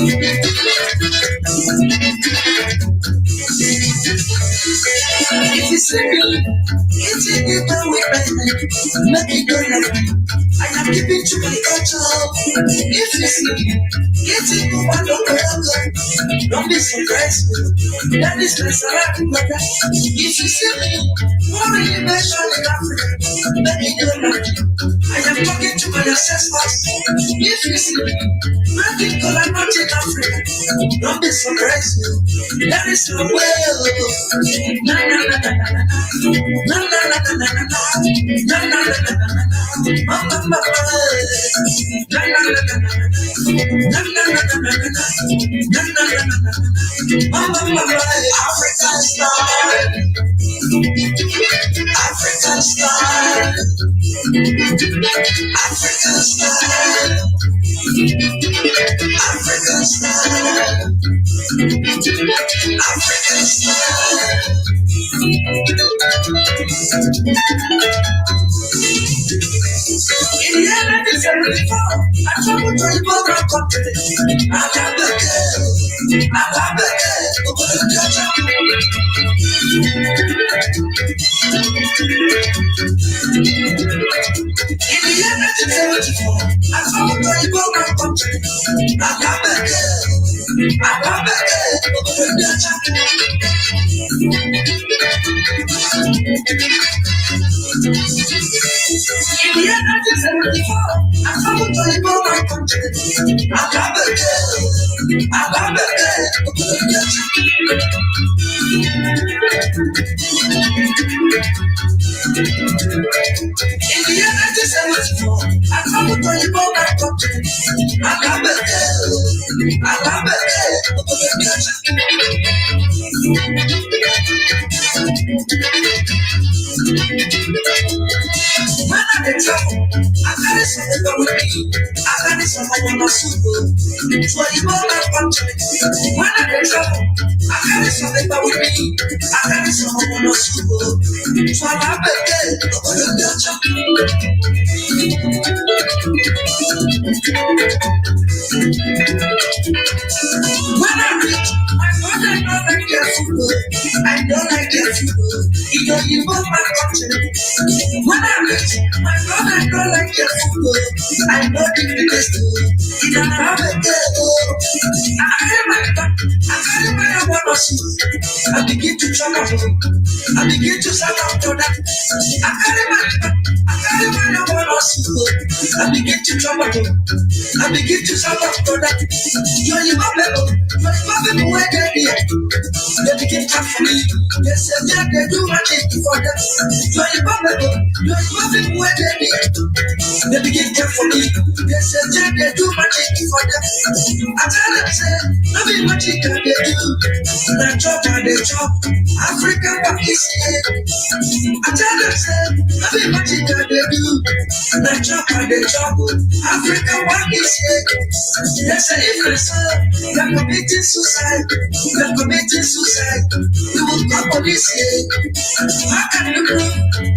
If you see me, it's in the way, make it go like me. I am keeping to my culture. If you see me, get it go one look. Don't be surprised. That is my salad, mother. If you see me, more innovation in Africa, make it go like me. I am talking to my ancestors. If you see me, make it go like not in Africa. Don't be surprised. That is the way. Na na na na na na na na na na na na na na na na. Mama mama, na na na na na na na na na na na. Mama mama, African style, African style, African style, African style, African style. In the year 1974, I traveled to the border country. I got the girl, I got the girl, over the culture. In the year 1974, I traveled to the border country. I got the girl, I got the girl, over the culture. In the year 1974, I traveled to the border country. I got the girl, I got the girl, over the culture. In the year 1974, I traveled to the border country. I got the girl, I got the girl, over the culture. When I travel, I carry something with me. I carry something on my super. So you go back country. When I travel, I carry something with me. I carry something on my super. So I have a girl over the culture. When I reach, my father don't like their food. I don't like their food. You know you go back country. When I reach, my brother don't like their food. I know the biggest food. You don't have a girl. I carry my back. I carry my water suit. I begin to travel. I begin to start after that. I carry my back. I carry my water suit. I begin to travel. I begin to start after that. You're your people. You're your people where they're here. They begin to for me. They say, yeah, they do what they do for them. You're your people. You're your people where they're here. They begin to for me. They say, yeah, they do what they do for them. I tell them, say, no be what you can they do. They chop and they chop. African work is here. I tell them, say, no be what you can they do. They chop and they chop. African work is here. They say, if they say, they're committing suicide. They're committing suicide. We will call police here. How can you prove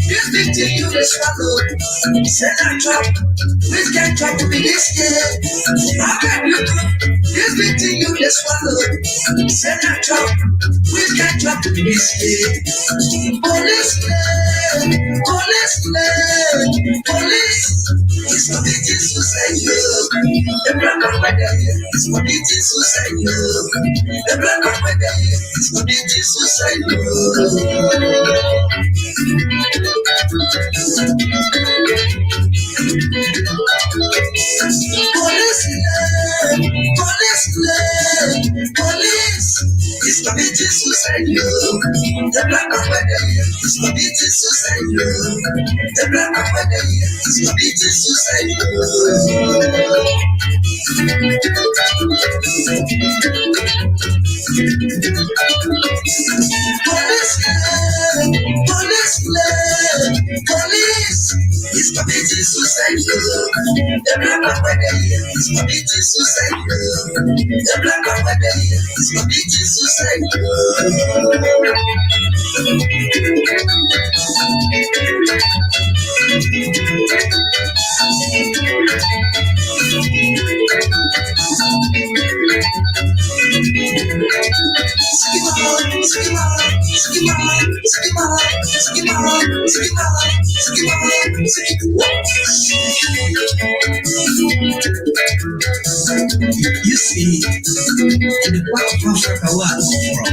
this big thing you will swallow? Say that drop. Please get drop to be this year. How can you prove this big thing you will swallow? Say that drop. Please get drop to be this year. Police, police, police. It's committing suicide. The black and white is committing suicide. The black and white is committing suicide. Police, police is committing suicide. The black and white is committing suicide. The black and white is committing suicide. Police, police, police is committing suicide. The black and white is committing suicide. The black and white is committing suicide. You see, in the part of Africa where I come from,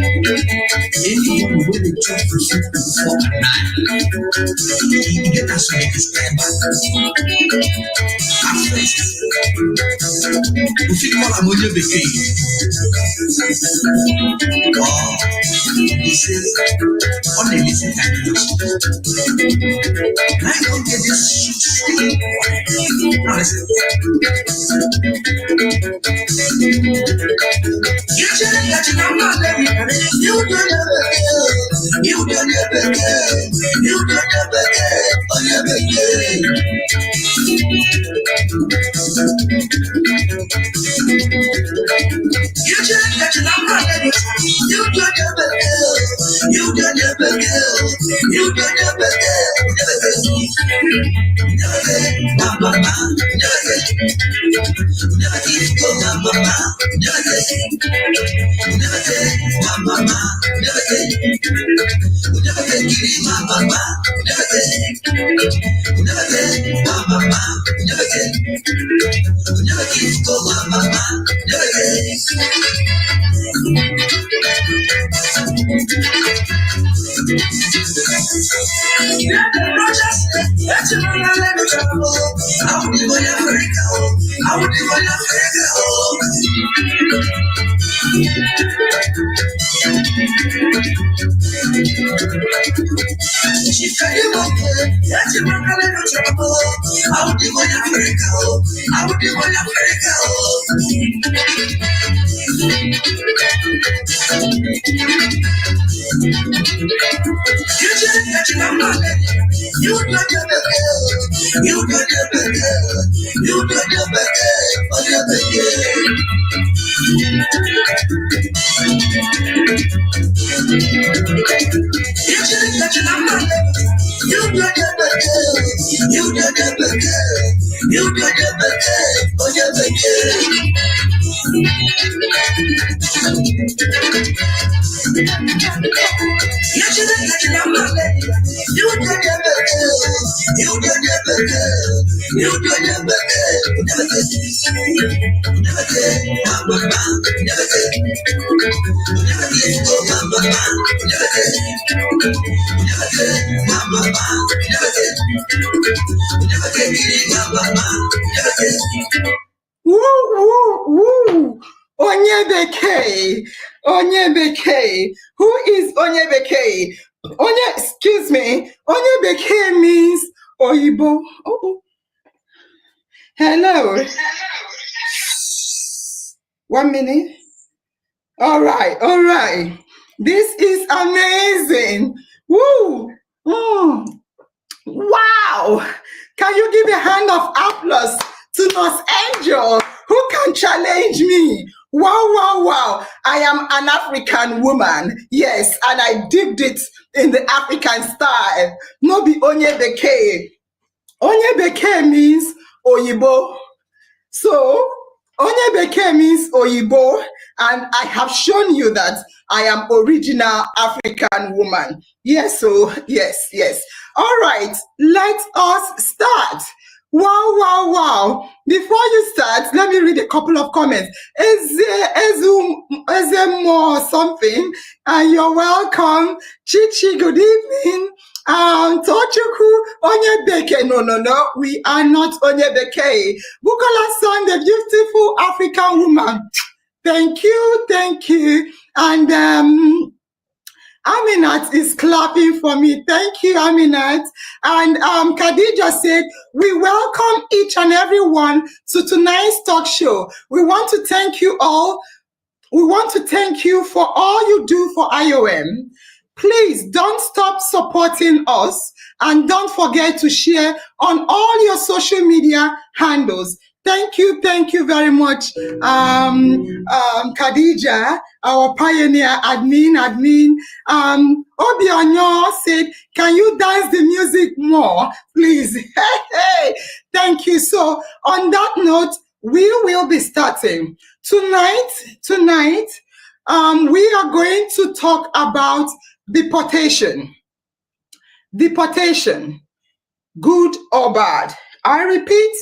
anyone who will talk to you before you get us to describe at first. We feel more about your vacation. Oh, this is on the listen I don't get this shit. Now listen. You should have got your number, you don't ever get. You don't ever get. You don't ever get. Oh, never get. You should have got your number, you don't ever get. You don't ever get. You don't ever get. Never get. Never get. Mama, never get. Never get. Go, mama, never get. Never get. Mama, never get. Never get. Mama, never get. Never get. Mama, never get. Never get. Go, mama, never get. Onyebeke. Onyebeke. Who is Onyebeke? Excuse me. Onyebeke means Oyibo. Oh. Hello. 1 minute. All right. This is amazing. Woo. Wow. Can you give a hand of applause to Nurse Angel, who can challenge me? Wow. I am an African woman. Yes, and I dipped it in the African style. No be Onyebeke. Onyebeke means Oyibo. So, Onyebeke means Oyibo, and I have shown you that I am original African woman. Yes, yes. All right, let us start. Wow. Before you start, let me read a couple of comments. Ezemo something, and you're welcome. Chichi, good evening. Tochuku, Onyebeke. No, we are not Onyebeke. Bukola Son, the beautiful African woman. Thank you. And Aminat is clapping for me. Thank you, Aminat. And Khadija said, we welcome each and every one to tonight's talk show. We want to thank you all. We want to thank you for all you do for IOM. Please don't stop supporting us, and don't forget to share on all your social media handles. Thank you very much, Khadija, our pioneer admin. Obianyo said, can you dance the music more, please? Hey. Thank you. So on that note, we will be starting. Tonight, we are going to talk about deportation. deportation, good or bad. I repeat,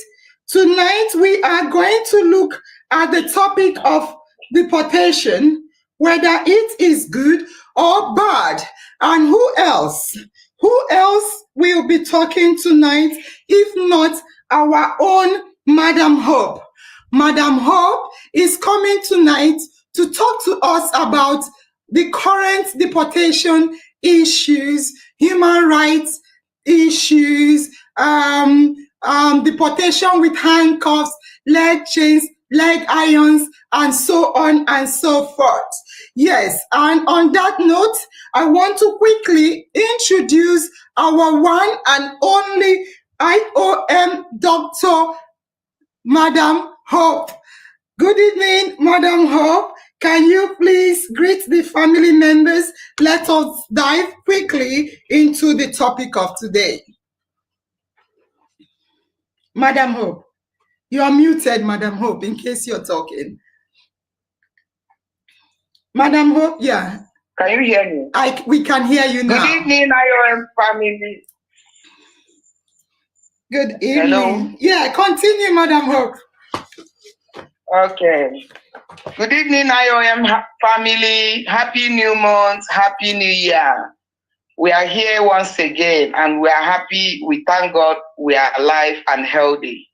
tonight we are going to look at the topic of deportation, whether it is good or bad. And who else? Who else will be talking tonight if not our own Madam Hope? Madam Hope is coming tonight to talk to us about the current deportation issues, human rights issues, deportation with handcuffs, leg chains, leg irons, and so on and so forth. Yes, and on that note, I want to quickly introduce our one and only IOM Dr. Madam Hope. Good evening, Madam Hope. Can you please greet the family members? Let us dive quickly into the topic of today. Madam Hope, you are muted, Madam Hope, in case you're talking. Madam Hope, yeah. Can you hear me? We can hear you now. Good evening, IOM family. Good evening. Hello? Yeah, continue, Madam Hope. Okay. Good evening, IOM family. Happy new month. Happy new year. We are here once again and we are happy. We thank God we are alive and healthy.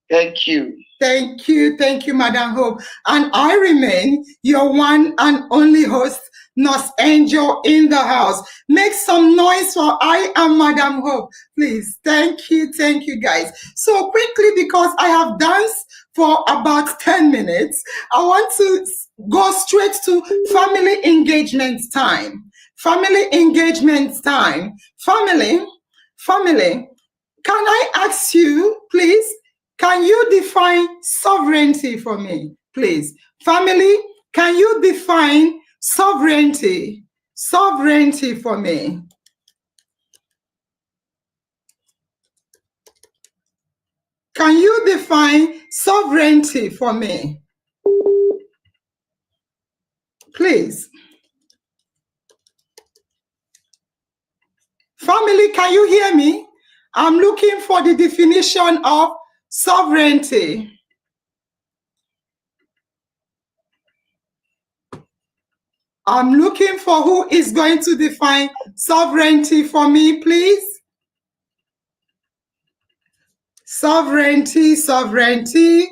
Thank you. Thank you. Thank you, Madam Hope. And I remain your one and only host, Nurse Angel in the house. Make some noise for I am Madam Hope, please. Thank you. Thank you, guys. So quickly, because I have danced for about 10 minutes, I want to go straight to family engagement time. Family engagement time. Family, can I ask you, please, can you define sovereignty for me, please? Family, can you define sovereignty? Sovereignty for me. Can you define sovereignty for me? Please. Family, can you hear me? I'm looking for the definition of sovereignty. I'm looking for who is going to define sovereignty for me, please. Sovereignty, sovereignty.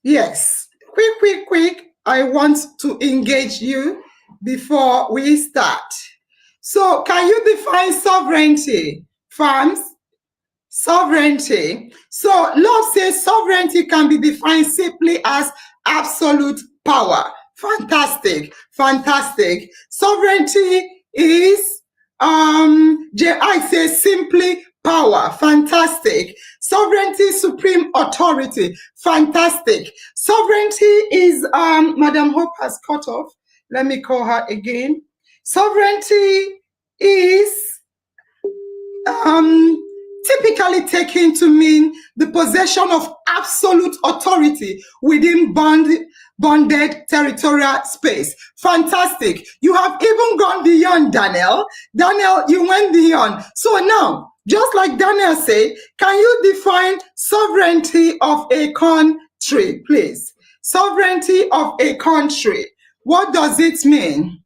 Yes, quick. I want to engage you before we start. So can you define sovereignty, fams? Sovereignty. So love says sovereignty can be defined simply as absolute power. Fantastic. Sovereignty is, I say simply power. Fantastic. Sovereignty, supreme authority. Fantastic. Sovereignty is, Madam Hope has cut off. Let me call her again. Sovereignty is, typically taken to mean the possession of absolute authority within bonded territorial space. Fantastic. You have even gone beyond, Daniel. Daniel, you went beyond. So now, just like Daniel said, can you define sovereignty of a country, please? Sovereignty of a country. What does it mean?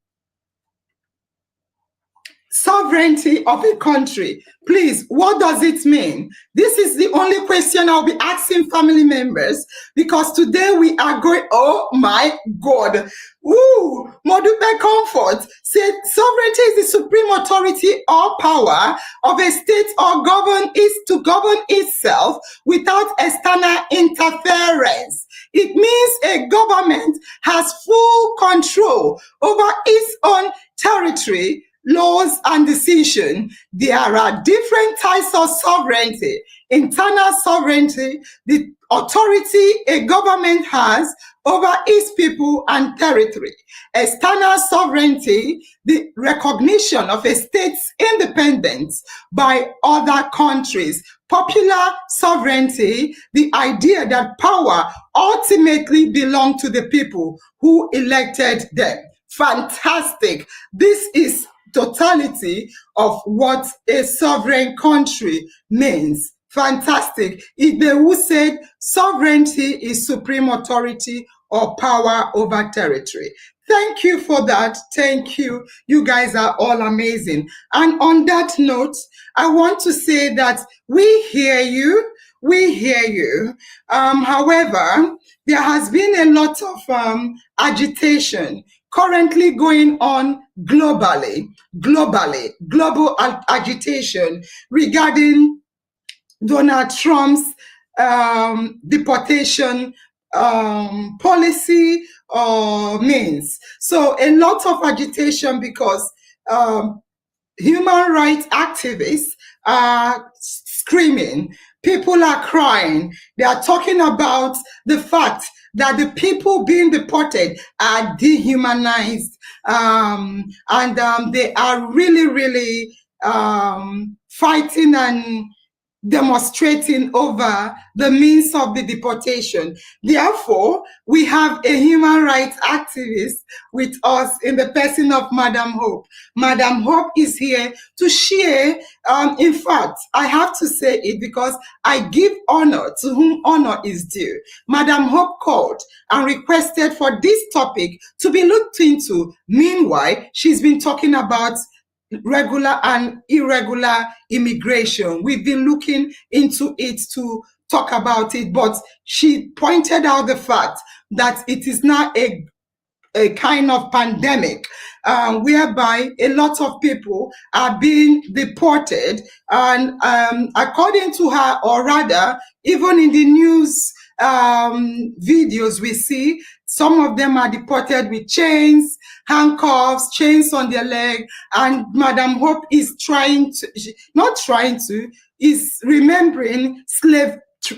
Sovereignty of a country. Please, what does it mean? This is the only question I'll be asking family members because today we are going, oh my God. Ooh, Modupe Comfort said sovereignty is the supreme authority or power of a state or to govern itself without external interference. It means a government has full control over its own territory, laws, and decision. There are different types of sovereignty. Internal sovereignty, the authority a government has over its people and territory. External sovereignty, the recognition of a state's independence by other countries. Popular sovereignty, the idea that power ultimately belongs to the people who elected them. Fantastic. This is totality of what a sovereign country means. Fantastic. If they who said sovereignty is supreme authority or power over territory. Thank you for that. Thank you. You guys are all amazing. And on that note, I want to say that we hear you. We hear you. However, there has been a lot of agitation currently going on global agitation regarding Donald Trump's deportation policy or means. So a lot of agitation because um, human rights activists are screaming. People are crying. They are talking about the fact that the people being deported are dehumanized. And they are really, really fighting and demonstrating over the means of the deportation. Therefore, we have a human rights activist with us in the person of Madam Hope. Madam Hope is here to share. In fact, I have to say it because I give honor to whom honor is due. Madam Hope called and requested for this topic to be looked into. Meanwhile, she's been talking about regular and irregular immigration. We've been looking into it to talk about it, but she pointed out the fact that it is now a kind of pandemic whereby a lot of people are being deported. And according to her, or rather, even in the news videos we see, some of them are deported with chains, handcuffs, chains on their leg. And Madam Hope is is remembering slave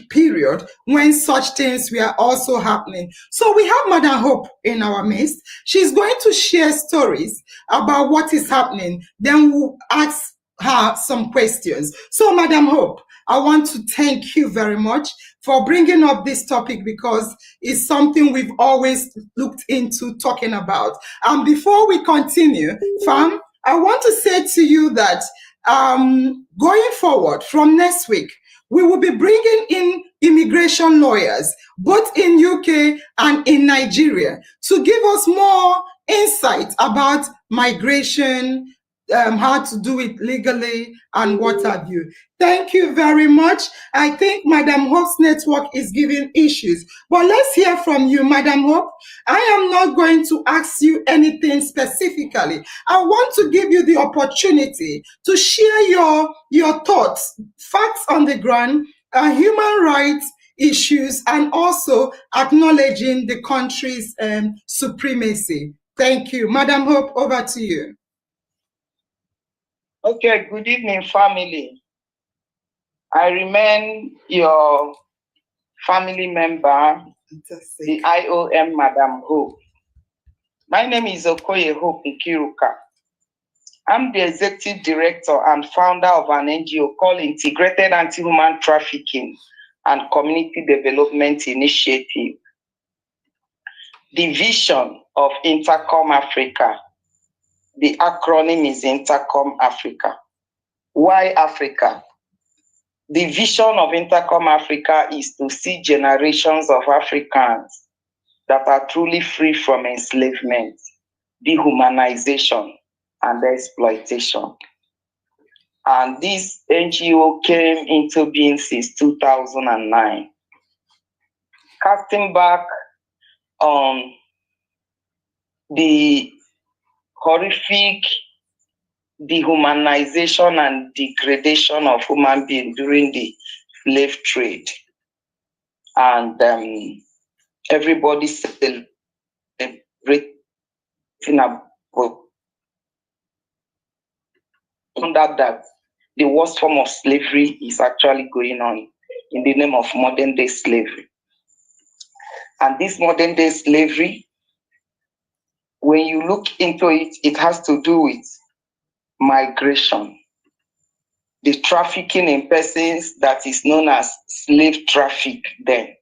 period when such things were also happening. So we have Madam Hope in our midst. She's going to share stories about what is happening. Then we'll ask her some questions. So Madam Hope, I want to thank you very much for bringing up this topic because it's something we've always looked into talking about. And before we continue, fam, I want to say to you that going forward from next week, we will be bringing in immigration lawyers, both in UK and in Nigeria, to give us more insight about migration, how to do it legally, and what have you. Thank you very much. I think Madam Hope's network is giving issues, but let's hear from you, Madam Hope. I am not going to ask you anything specifically. I want to give you the opportunity to share your thoughts, facts on the ground, human rights issues, and also acknowledging the country's supremacy. Thank you. Madam Hope, over to you. Okay, good evening, family. I remain your family member, the IOM Madam Hope. My name is Okoye Hope Nkiruka. I'm the executive director and founder of an NGO called Integrated Anti-Human Trafficking and Community Development Initiative. The vision of Intercom Africa. The acronym is Intercom Africa. Why Africa? The vision of Intercom Africa is to see generations of Africans that are truly free from enslavement, dehumanization, and exploitation. And this NGO came into being since 2009. Casting back on the horrific dehumanization and degradation of human beings during the slave trade. And everybody celebrating about that the worst form of slavery is actually going on in the name of modern day slavery. And this modern day slavery, when you look into it, it has to do with migration. The trafficking in persons that is known as slave traffic then,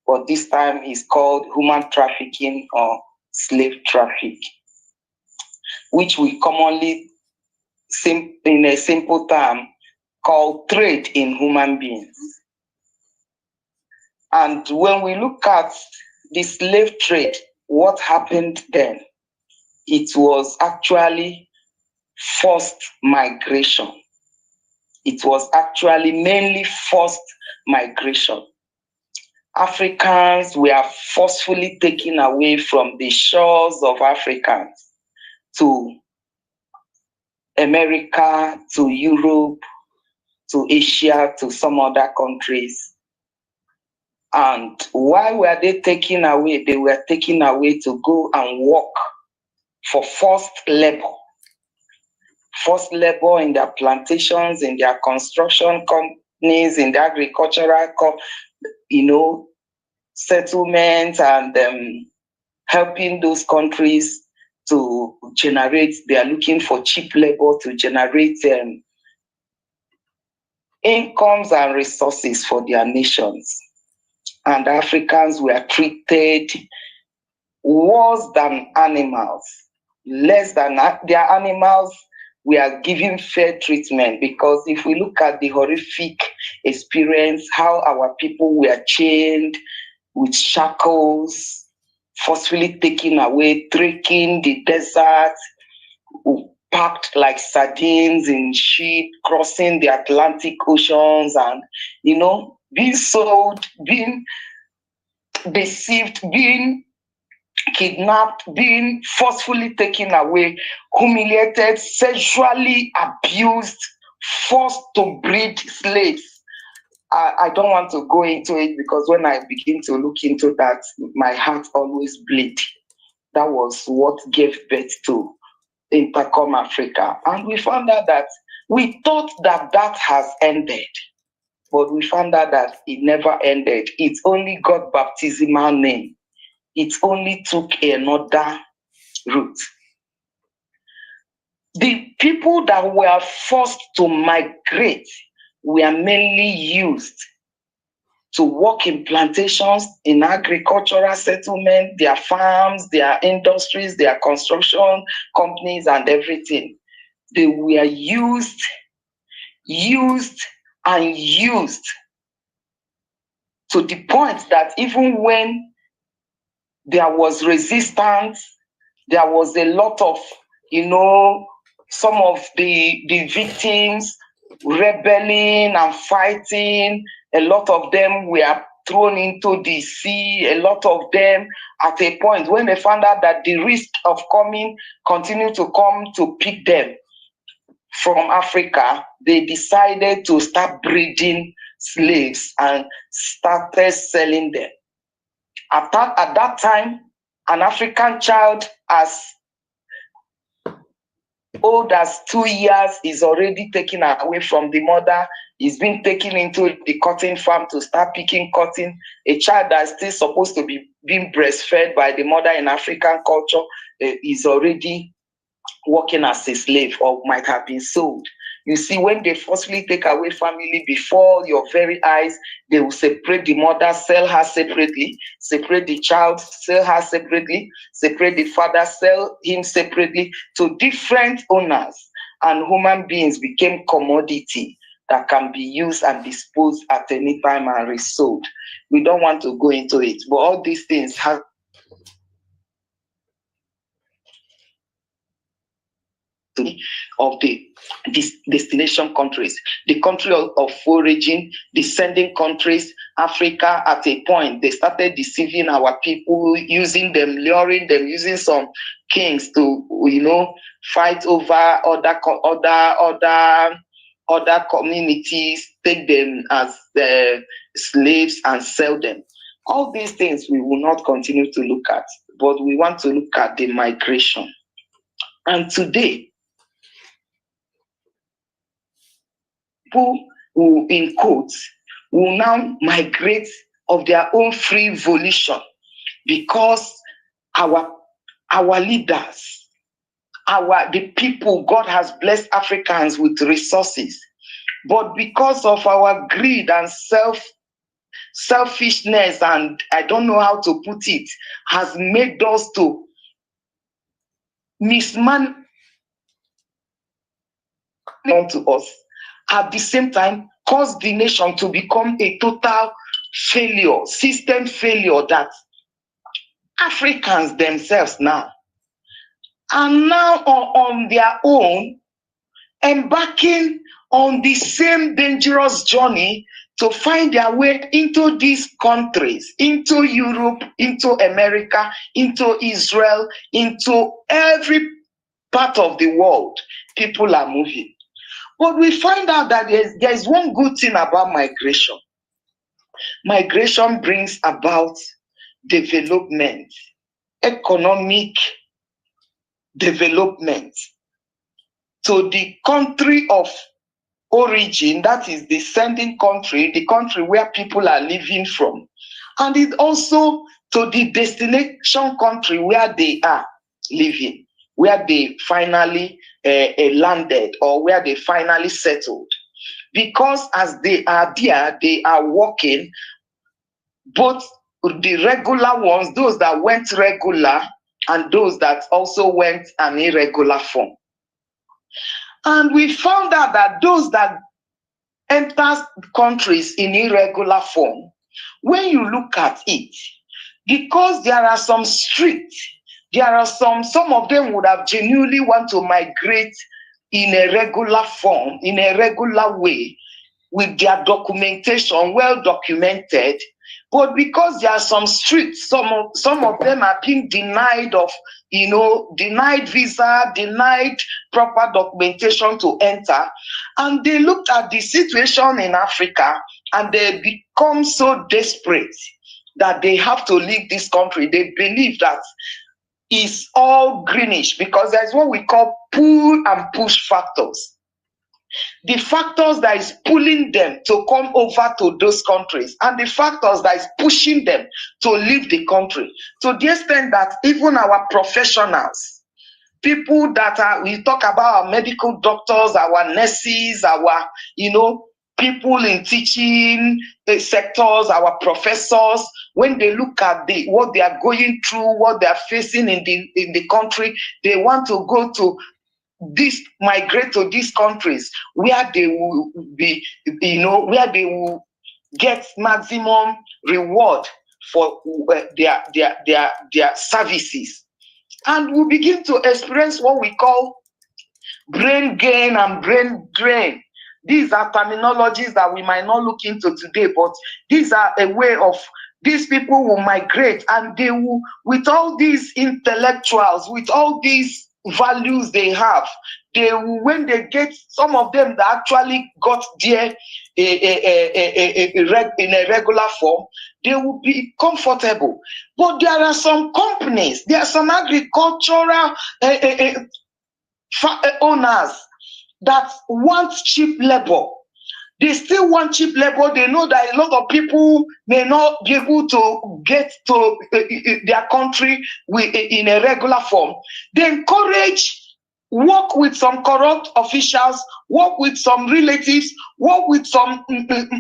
but this time is called human trafficking or slave traffic, which we commonly, in a simple term, call trade in human beings. And when we look at the slave trade, what happened then? It was actually forced migration. It was actually mainly forced migration. Africans were forcefully taken away from the shores of Africa to America, to Europe, to Asia, to some other countries. And why were they taken away? They were taken away to go and work for forced labor. Forced labor in their plantations, in their construction companies, in the agricultural, settlements, and helping those countries to generate. They are looking for cheap labor to generate incomes and resources for their nations. And Africans were treated worse than animals, less than their animals. We are given fair treatment, because if we look at the horrific experience, how our people were chained with shackles, forcefully taken away, trekking the desert, packed like sardines in ship, crossing the Atlantic oceans, and being sold, being deceived, being kidnapped, being forcefully taken away, humiliated, sexually abused, forced to breed slaves. I don't want to go into it, because when I begin to look into that, my heart always bleeds. That was what gave birth to Intercom Africa. And we found out that we thought that that has ended, but we found out that it never ended. It only got baptismal name. It only took another route. The people that were forced to migrate were mainly used to work in plantations, in agricultural settlement, their farms, their industries, their construction companies, and everything. They were used, and used to the point that even when there was resistance, there was a lot of, some of the victims rebelling and fighting. A lot of them were thrown into the sea. A lot of them, at a point when they found out that the risk of coming continued to come to pick them from Africa, they decided to start breeding slaves and started selling them. At that time, an African child as old as 2 years is already taken away from the mother, is being taken into the cotton farm to start picking cotton. A child that's still supposed to be being breastfed by the mother in African culture is already working as a slave, or might have been sold. You see, when they forcefully take away family before your very eyes, they will separate the mother, sell her separately, separate the child, sell her separately, separate the father, sell him separately to different owners. And human beings became commodity that can be used and disposed at any time and resold. We don't want to go into it, but all these things have of the destination countries, the country of origin, the sending countries. Africa, at a point, they started deceiving our people, using them, luring them, using some kings to, fight over other communities, take them as slaves and sell them. All these things we will not continue to look at, but we want to look at the migration. And today, people who, in quotes, will now migrate of their own free volition. because our leaders, the people, God has blessed Africans with resources, but because of our greed and selfishness, and I don't know how to put it, has made us to mismanage to us. At the same time, cause the nation to become a total failure, system failure, that Africans themselves now are now on their own, embarking on the same dangerous journey to find their way into these countries, into Europe, into America, into Israel, into every part of the world. People are moving. But we find out that there's one good thing about migration. Migration brings about development, economic development to the country of origin, that is the sending country, the country where people are living from, and it also to the destination country where they are living, where they finally landed, or where they finally settled. Because as they are there, they are working, both the regular ones, those that went regular, and those that also went an irregular form. And we found out that those that enter countries in irregular form, when you look at it, because there are some streets, there are some of them would have genuinely want to migrate in a regular form, in a regular way, with their documentation well documented. But because there are some streets, some of them are being denied of, denied visa, denied proper documentation to enter. And they looked at the situation in Africa and they become so desperate that they have to leave this country. They believe that it's all greenish, because there's what we call pull and push factors. The factors that is pulling them to come over to those countries, and the factors that is pushing them to leave the country. To the extent that even our professionals, people that we talk about, our medical doctors, our nurses, our, people in teaching sectors, our professors, when they look at what they are going through, what they are facing in the country, they want to go to migrate to these countries where they will be, where they will get maximum reward for their services. And we begin to experience what we call brain gain and brain drain. These are terminologies that we might not look into today, but these are a way of, these people will migrate, and they will, with all these intellectuals, with all these values they have, they will, when they get, some of them that actually got there in a regular form, they will be comfortable. But there are some companies, there are some agricultural owners that want cheap labor. They still want cheap labor. They know that a lot of people may not be able to get to their country in a regular form. They encourage, work with some corrupt officials, work with some relatives, work with some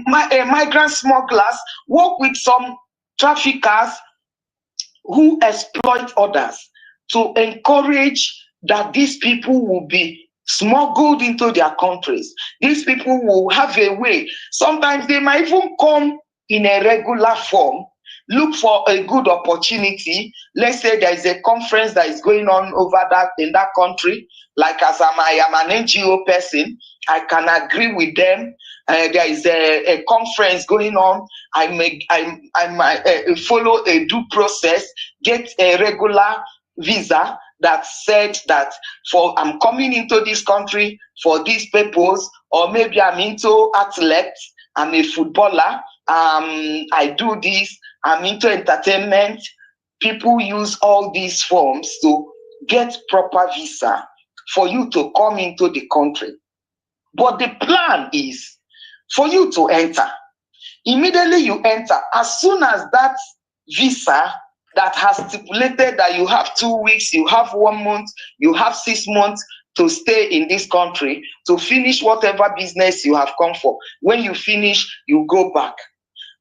migrant smugglers, work with some traffickers who exploit others, to encourage that these people will be smuggled into their countries. These people will have a way. Sometimes they might even come in a regular form, look for a good opportunity. Let's say there is a conference that is going on over that in that country. Like, as I am an NGO person, I can agree with them. There is a conference going on. I might follow a due process, get a regular visa that said that I'm coming into this country for this purpose, or maybe I'm into athletics, I'm a footballer, I do this, I'm into entertainment. People use all these forms to get proper visa for you to come into the country. But the plan is for you to enter. Immediately you enter, as soon as that visa that has stipulated that you have 2 weeks, you have 1 month, you have 6 months to stay in this country to finish whatever business you have come for. When you finish, you go back.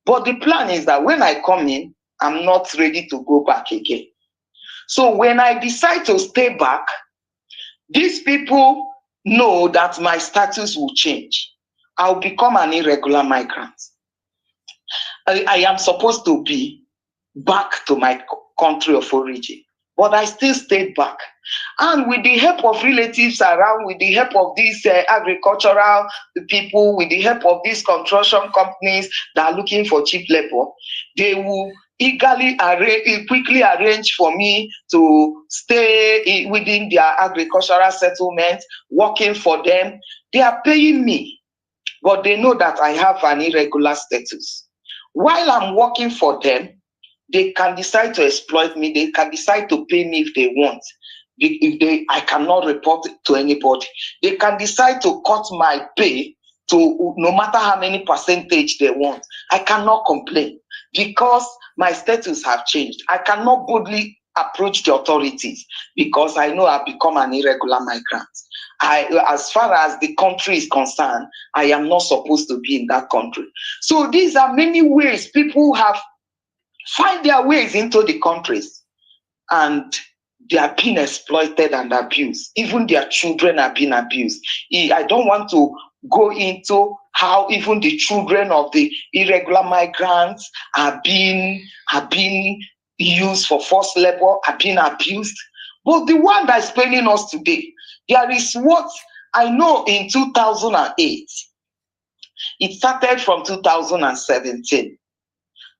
But the plan is that when I come in, I'm not ready to go back again. So when I decide to stay back, these people know that my status will change. I'll become an irregular migrant. I am supposed to be back to my country of origin, but I still stayed back. And with the help of relatives around, with the help of these agricultural people, with the help of these construction companies that are looking for cheap labor, they will quickly arrange for me to stay within their agricultural settlement, working for them. They are paying me, but they know that I have an irregular status. While I'm working for them, they can decide to exploit me. They can decide to pay me if they want. I cannot report it to anybody. They can decide to cut my pay to no matter how many percentage they want. I cannot complain because my status have changed. I cannot boldly approach the authorities because I know I've become an irregular migrant. As far as the country is concerned, I am not supposed to be in that country. So these are many ways people have find their ways into the countries, and they are being exploited and abused. Even their children are being abused. I don't want to go into how even the children of the irregular migrants are being used for forced labor, are being abused. But the one that is paining us today, there is what I know in 2008. It started from 2017.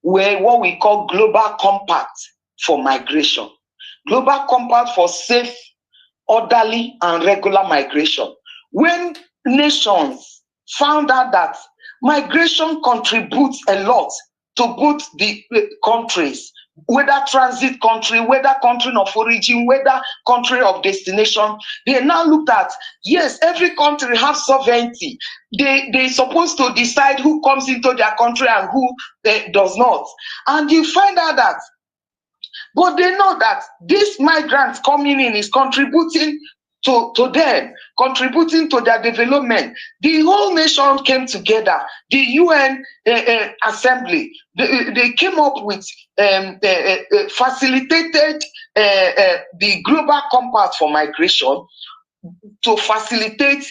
Where what we call Global Compact for Migration. Global Compact for Safe, Orderly, and Regular Migration. When nations found out that migration contributes a lot to both the countries, whether transit country, whether country of origin, whether country of destination, they now looked at, yes, every country has sovereignty. They're supposed to decide who comes into their country and who does not. And you find out that, but they know that these migrants coming in is contributing to them, contributing to their development. The whole nation came together. The UN Assembly, they came up with facilitated the Global Compact for Migration to facilitate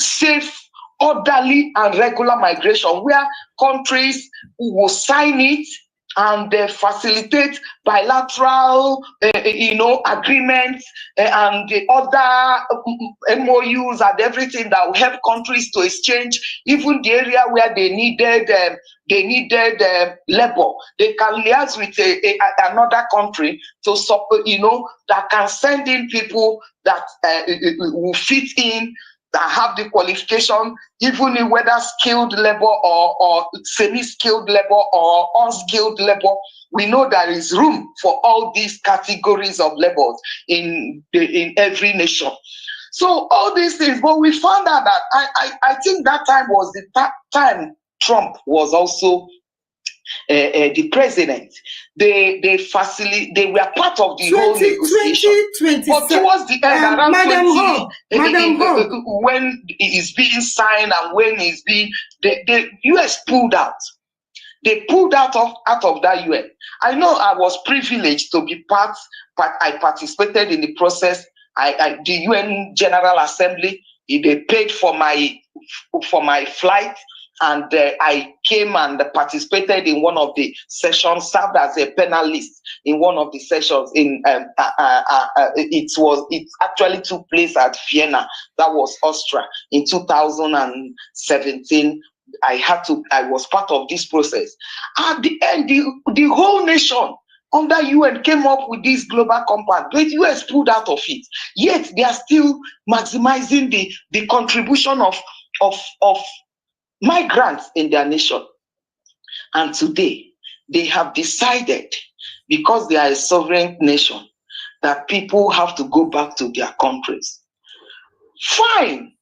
safe, orderly, and regular migration, where countries will sign it and facilitate bilateral, agreements and the other MOUs and everything that will help countries to exchange even the area where they needed labor. They can liaise with another country to support, that can send in people that will fit in, that have the qualification, even in whether skilled labor or semi-skilled labor or unskilled labor. We know there is room for all these categories of labors in every nation. So all these things, but we found out that I think that time was the time Trump was also the president. They were part of the whole negotiation. But towards the end, around when it is being signed and when it's being, the US pulled out. They pulled out of that UN. I know I was privileged to be part. I participated in the process. The UN General Assembly, they paid for my flight. And I came and participated in one of the sessions, served as a panelist in one of the sessions. It actually took place at Vienna, that was Austria, in 2017. I was part of this process. At the end, the whole nation under UN came up with this global compact, but US pulled out of it. Yet they are still maximizing the contribution of migrants in their nation. And today, they have decided, because they are a sovereign nation, that people have to go back to their countries. Fine.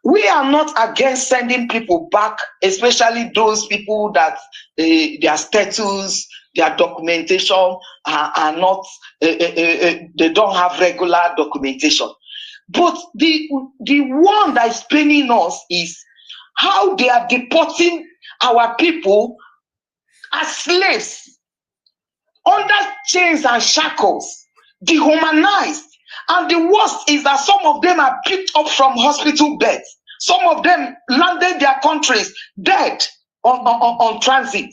We are not against sending people back, especially those people that their status their documentation are not, they don't have regular documentation. But the one that is paining us is how they are deporting our people as slaves, under chains and shackles, dehumanized. And the worst is that some of them are picked up from hospital beds. Some of them landed their countries dead on transit.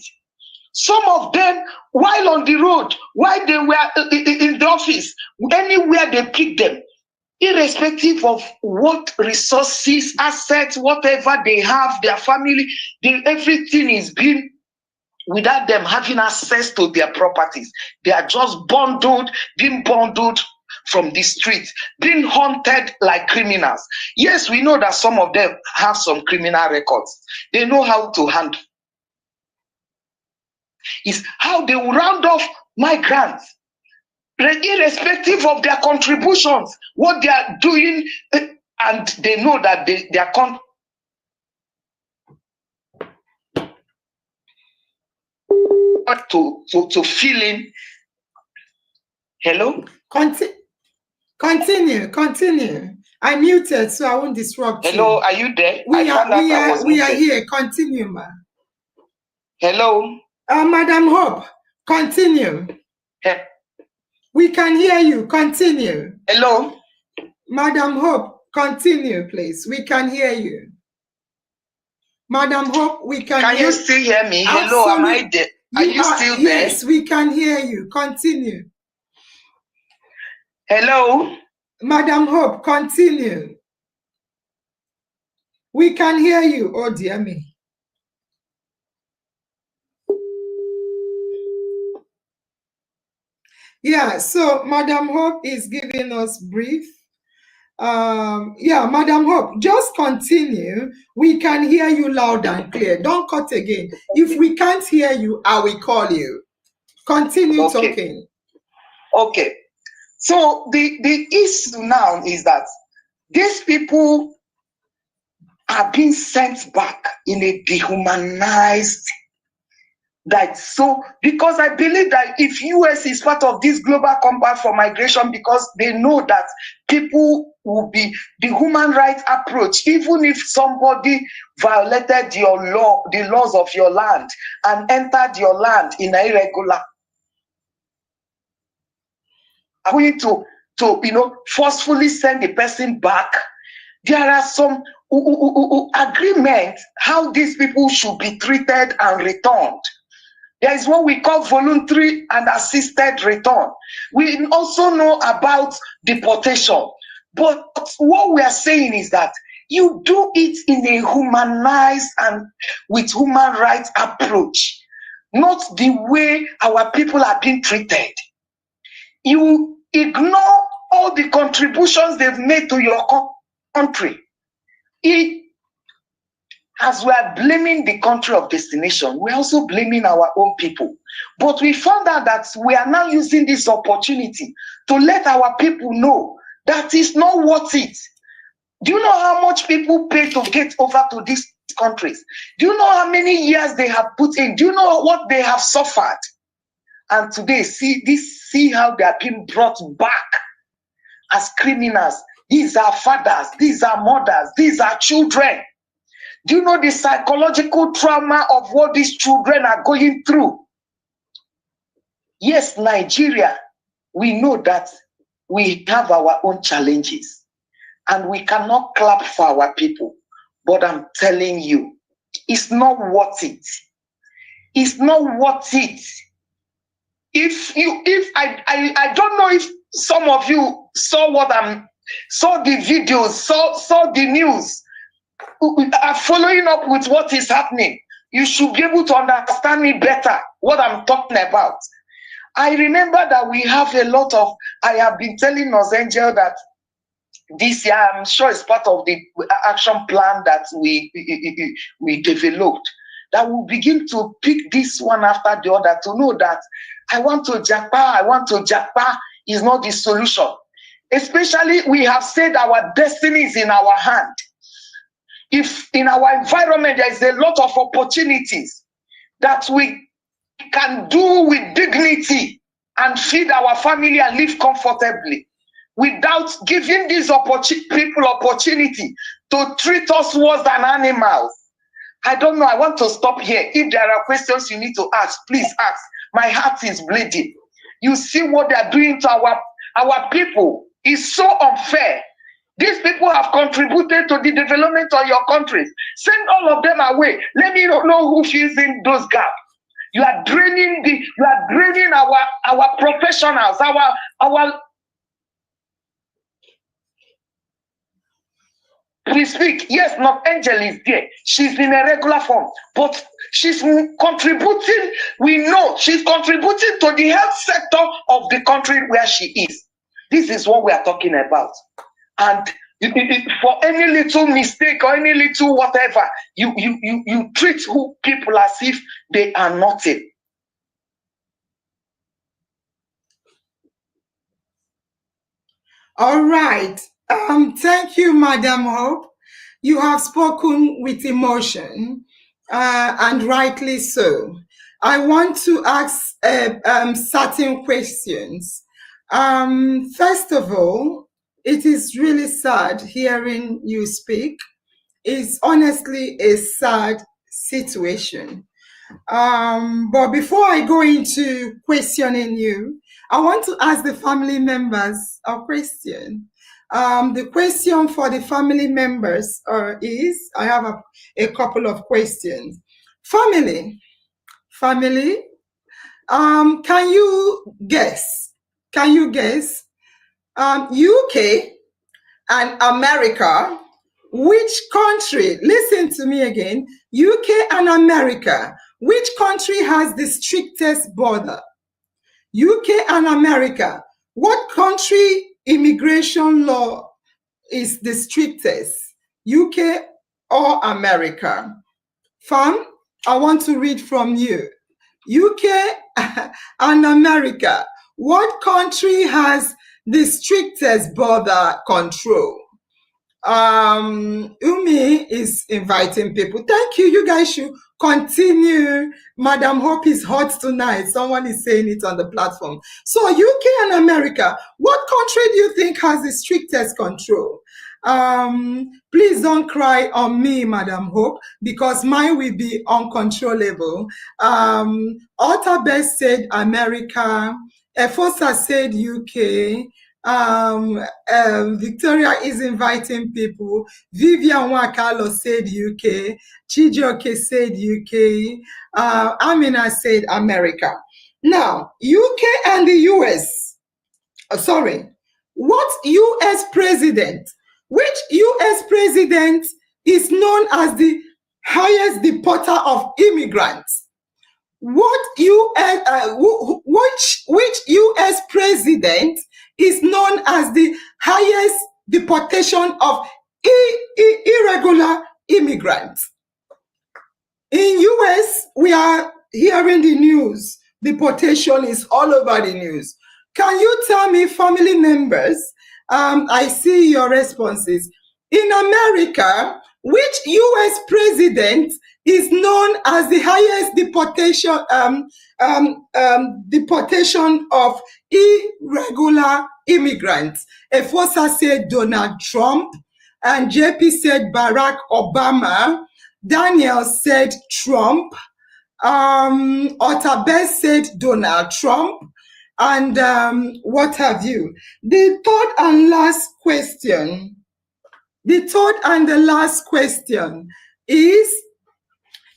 Some of them, while on the road, while they were in the office, anywhere they picked them, irrespective of what resources, assets, whatever they have, their family, everything is being, without them having access to their properties. They are just being bundled from the street, being hunted like criminals. Yes, we know that some of them have some criminal records. They know how to handle. It's how they will round off migrants, irrespective of their contributions, what they are doing, and they know that they are to feeling. Hello? Continue. I muted, so I won't disrupt you. Hello, are you there? We are here. Continue, ma. Hello? Madam Hope, continue. We can hear you. Continue. Hello? Madam Hope, continue, please. We can hear you. Madam Hope, we can hear you. Can you still hear me? Hello, am I there? Are you still there? Yes, we can hear you. Continue. Hello? Madam Hope, continue. We can hear you. Oh, dear me. Yeah, so Madam Hope is giving us brief. Yeah, Madam Hope, just continue. We can hear you loud and clear. Don't cut again. If we can't hear you, I will call you. Continue talking. Okay. So the issue now is that these people are being sent back in a dehumanized. So, because I believe that if US is part of this global compact for migration, because they know that people will be the human rights approach, even if somebody violated the laws of your land and entered your land in an irregular, are going to forcefully send the person back. There are some agreements how these people should be treated and returned. There is what we call voluntary and assisted return. We also know about deportation. But what we are saying is that you do it in a humanized and with human rights approach, not the way our people are being treated. You ignore all the contributions they've made to your country. As we are blaming the country of destination, we're also blaming our own people. But we found out that we are now using this opportunity to let our people know that it's not worth it. Do you know how much people pay to get over to these countries? Do you know how many years they have put in? Do you know what they have suffered? And today, see how they are being brought back as criminals. These are fathers, these are mothers, these are children. Do you know the psychological trauma of what these children are going through? Yes, Nigeria, we know that we have our own challenges and we cannot clap for our people. But I'm telling you, it's not worth it. It's not worth it. I don't know if some of you saw the videos, saw the news, are following up with what is happening. You should be able to understand me better, what I'm talking about. I remember that we have a lot of, I have been telling us, Angel, that this year, I'm sure it's part of the action plan that we developed, that we'll begin to pick this one after the other to know that I want to japa is not the solution. Especially, we have said our destiny is in our hand. If in our environment there is a lot of opportunities that we can do with dignity and feed our family and live comfortably without giving these people opportunity to treat us worse than animals. I don't know. I want to stop here. If there are questions you need to ask, please ask. My heart is bleeding. You see what they are doing to our people. It's so unfair. These people have contributed to the development of your countries. Send all of them away. Let me know who fills in those gaps. You are draining our professionals, our we speak. Yes, not Angel is there. She's in a regular form, but she's contributing. We know she's contributing to the health sector of the country where she is. This is what we are talking about. And for any little mistake or any little whatever, you treat people as if they are nothing. All right. Thank you, Madam Hope. You have spoken with emotion, and rightly so. I want to ask certain questions. First of all, it is really sad hearing you speak. It's honestly a sad situation. But before I go into questioning you, I want to ask the family members a question. The question for the family members is, I have a couple of questions. Family, can you guess? UK and America, which country, listen to me again, UK and America, which country has the strictest border? UK and America, what country immigration law is the strictest? UK or America? Fam, I want to read from you. UK and America, what country has the strictest border control? Umi is inviting people. Thank you. You guys should continue. Madam Hope is hot tonight. Someone is saying it on the platform. So UK and America, what country do you think has the strictest control? Please don't cry on me, Madam Hope, because mine will be uncontrollable. Best said America. Efosa said UK. Victoria is inviting people. Vivian Wakalo said UK. Chijioke said UK. Amina said America. Now, UK and the US. What US president? Which US president is known as the highest deporter of immigrants? Which US president is known as the highest deportation of irregular immigrants? In US, we are hearing the news. Deportation is all over the news. Can you tell me, family members, I see your responses. In America, which US president is known as the highest deportation of irregular immigrants? Efosa said Donald Trump, and JP said Barack Obama. Daniel said Trump. Otabes said Donald Trump. And what have you? The third and last question is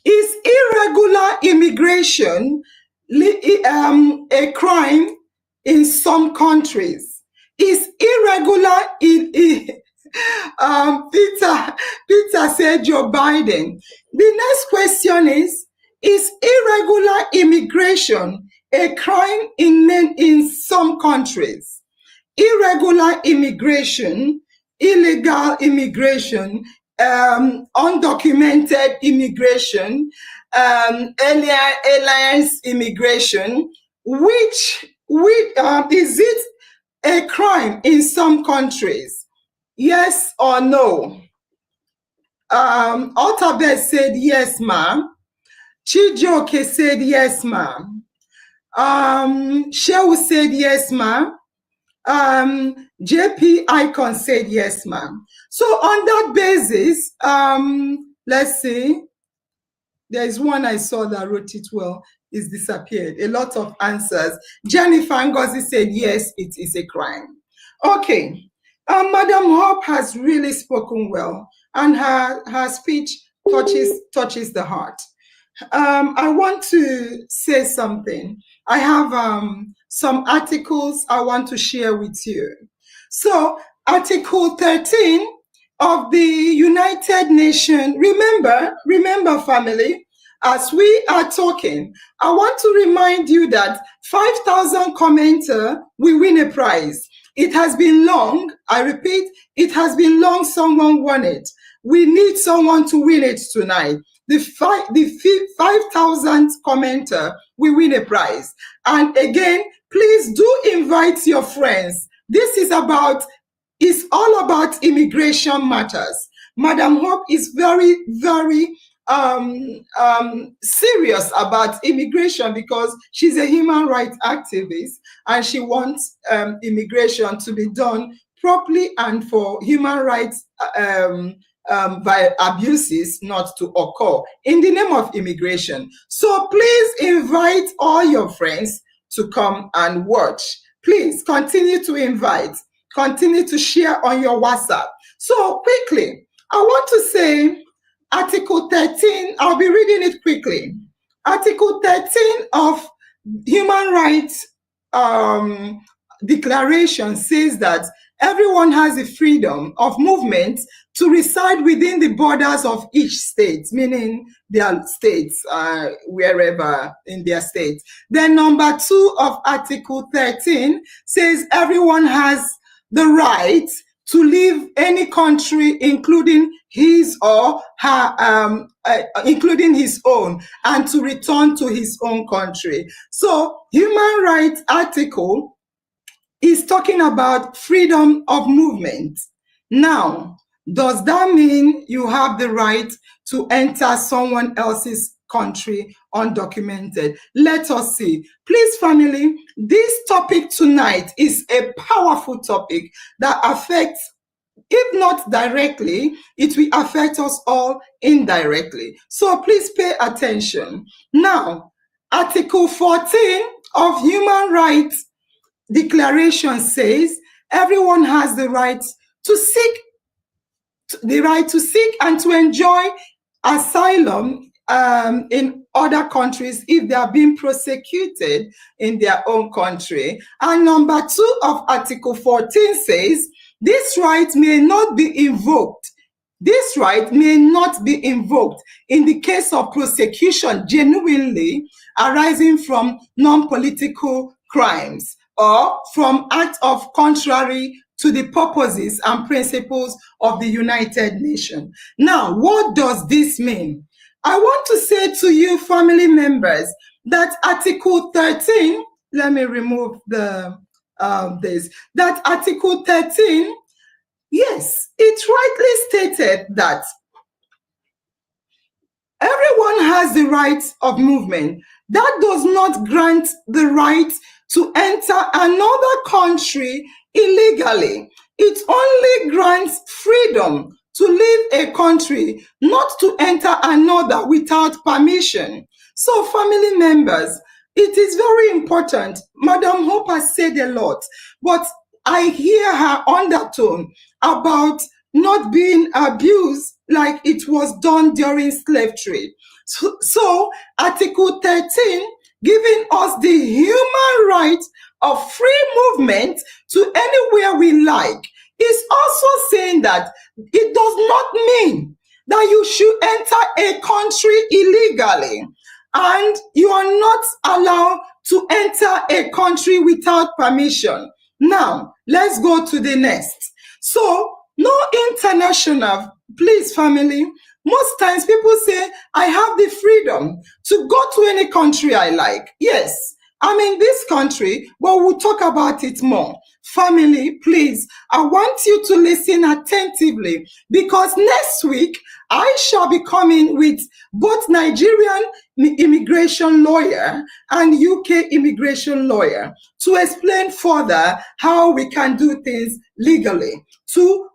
irregular immigration a crime in some countries? Is irregular Peter said Joe Biden. The next question is irregular immigration a crime in some countries? Irregular immigration, illegal immigration, undocumented immigration, aliens immigration, which is it a crime in some countries? Yes or no? Otabet said yes, ma'am. Chijoke said yes, ma'am. Shehu said yes, ma'am. JP Icon said yes, ma'am. So on that basis, let's see. There's one I saw that wrote it well. It's disappeared. A lot of answers. Jennifer Ngozi said yes, it is a crime. Okay. Madam Hope has really spoken well, and her speech touches the heart. I want to say something. I have some articles I want to share with you. So, Article 13 of the United Nations, remember, family, as we are talking, I want to remind you that 5,000 commenter will win a prize. It has been long, I repeat, it has been long someone won it. We need someone to win it tonight. The 5,000th commenter will win a prize. And again, please do invite your friends. This is all about immigration matters. Madam Hope is very, very serious about immigration because she's a human rights activist and she wants immigration to be done properly and for human rights by abuses not to occur in the name of immigration. So please invite all your friends to come and watch. Please continue to invite, continue to share on your WhatsApp. So quickly, I want to say Article 13, I'll be reading it quickly. Article 13 of Human Rights Declaration says that everyone has the freedom of movement to reside within the borders of each state, meaning their states, wherever in their state. Then number 2 of Article 13 says everyone has the right to leave any country, including his or her, including his own, and to return to his own country. So, human rights article is talking about freedom of movement. Now, does that mean you have the right to enter someone else's country undocumented? Let us see. Please, family, this topic tonight is a powerful topic that affects, if not directly, it will affect us all indirectly. So please pay attention. Now, Article 14 of Human Rights Declaration says everyone has the right to seek and to enjoy asylum in other countries if they are being prosecuted in their own country. And number 2 of Article 14 says this right may not be invoked. This right may not be invoked in the case of prosecution genuinely arising from non-political crimes or from acts of contrary to the purposes and principles of the United Nations. Now, what does this mean? I want to say to you, family members, that Article 13, let me remove that Article 13, yes, it rightly stated that everyone has the right of movement. That does not grant the right to enter another country illegally. It only grants freedom to leave a country, not to enter another without permission. So, family members, it is very important. Madam Hope has said a lot, but I hear her undertone about not being abused like it was done during slave trade. So Article 13, giving us the human right of free movement to anywhere we like, is also saying that it does not mean that you should enter a country illegally and you are not allowed to enter a country without permission. Now, let's go to the next. So, no international, please, family. Most times people say, I have the freedom to go to any country I like. Yes, I'm in this country, but we'll talk about it more. Family, please, I want you to listen attentively because next week I shall be coming with both Nigerian immigration lawyer and UK immigration lawyer to explain further how we can do things legally to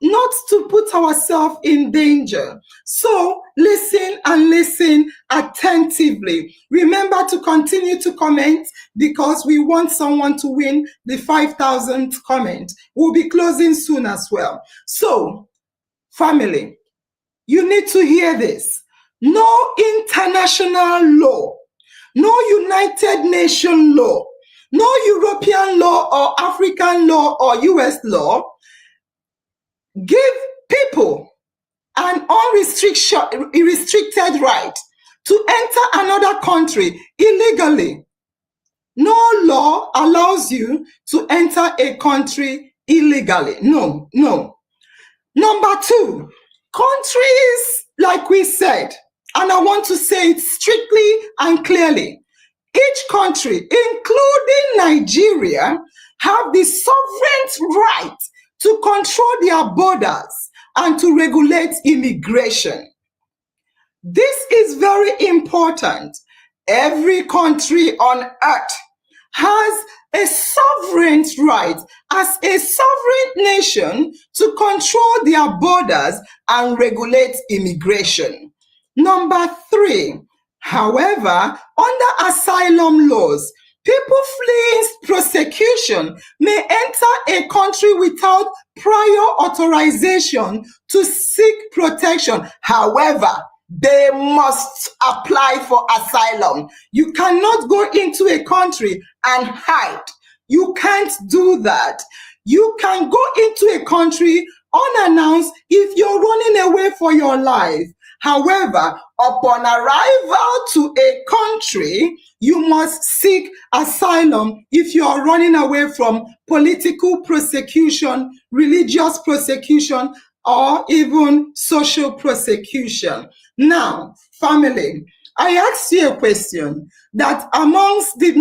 not to put ourselves in danger. So listen and listen attentively. Remember to continue to comment because we want someone to win the 5,000th comment. We'll be closing soon as well. So, family, you need to hear this. No international law, no United Nations law, no European law or African law or US law give people an unrestricted right to enter another country illegally. No law allows you to enter a country illegally. No. Number two, countries, like we said, and I want to say it strictly and clearly, each country, including Nigeria, have the sovereign right to control their borders and to regulate immigration. This is very important. Every country on earth has a sovereign right as a sovereign nation to control their borders and regulate immigration. Number three, however, under asylum laws, people fleeing persecution may enter a country without prior authorization to seek protection. However, they must apply for asylum. You cannot go into a country and hide. You can't do that. You can go into a country unannounced if you're running away for your life. However, upon arrival to a country, you must seek asylum if you are running away from political persecution, religious persecution, or even social persecution. Now, family, I asked you a question that amongst the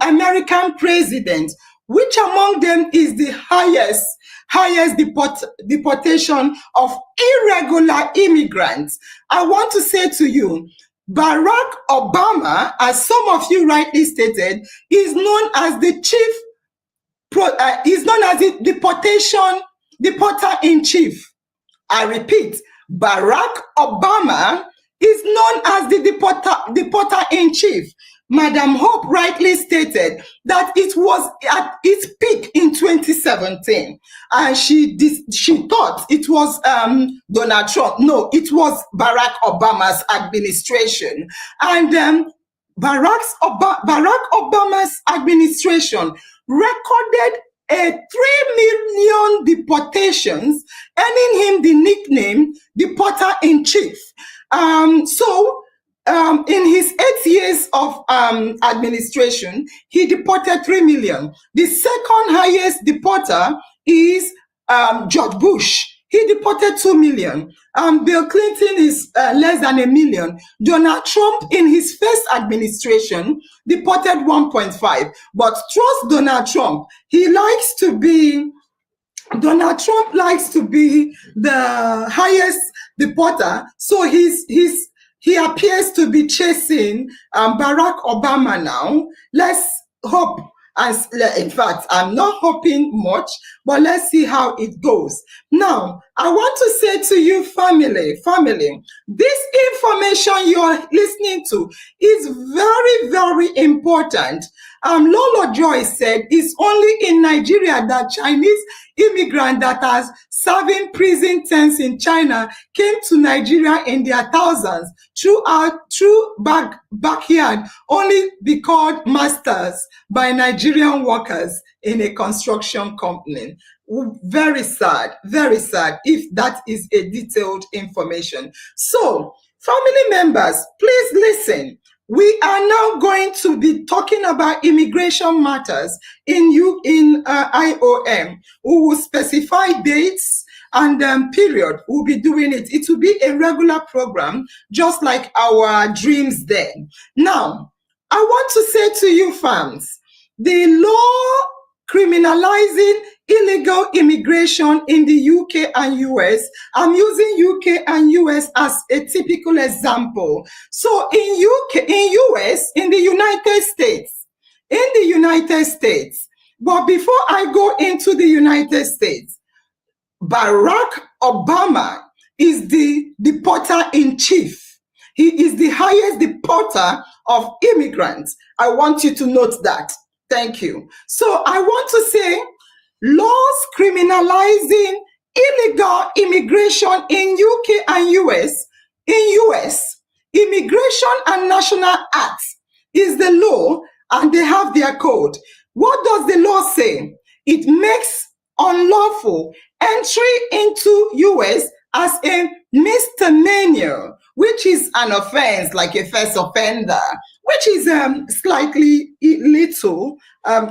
American presidents, which among them is the highest deportation of irregular immigrants? I want to say to you, Barack Obama, as some of you rightly stated, is known as the deporter in chief. I repeat, Barack Obama is known as the deporter in chief. Madam Hope rightly stated that it was at its peak in 2017, and she thought it was Donald Trump. No, it was Barack Obama's administration, and Barack Obama's administration recorded 3 million deportations, earning him the nickname Deporter in Chief. In his 8 years of administration, he deported 3 million. The second highest deporter is George Bush. He deported 2 million. Bill Clinton is less than 1 million. Donald Trump, in his first administration, deported 1.5. But trust Donald Trump. Donald Trump likes to be the highest deporter. So he appears to be chasing Barack Obama now. Let's hope. In fact, I'm not hoping much, but let's see how it goes. Now, I want to say to you, family, this information you're listening to is very, very important. Lolo Joy said it's only in Nigeria that Chinese immigrant that are serving prison terms in China came to Nigeria in their thousands through backyard, only be called masters by Nigerian workers in a construction company. Very sad if that is a detailed information. So, family members, please listen. We are now going to be talking about immigration matters in IOM. We will specify dates and period. We'll be doing it. It will be a regular program, just like our dreams then. Now, I want to say to you, fans, the law criminalizing illegal immigration in the UK and US. I'm using UK and US as a typical example. So in US, in the United States, but before I go into the United States, Barack Obama is the deporter in chief. He is the highest deporter of immigrants. I want you to note that. Thank you. So I want to say laws criminalizing illegal immigration in UK and US. In US, Immigration and National Act is the law and they have their code. What does the law say? It makes unlawful entry into US as a misdemeanor, which is an offense like a first offender, which is slightly little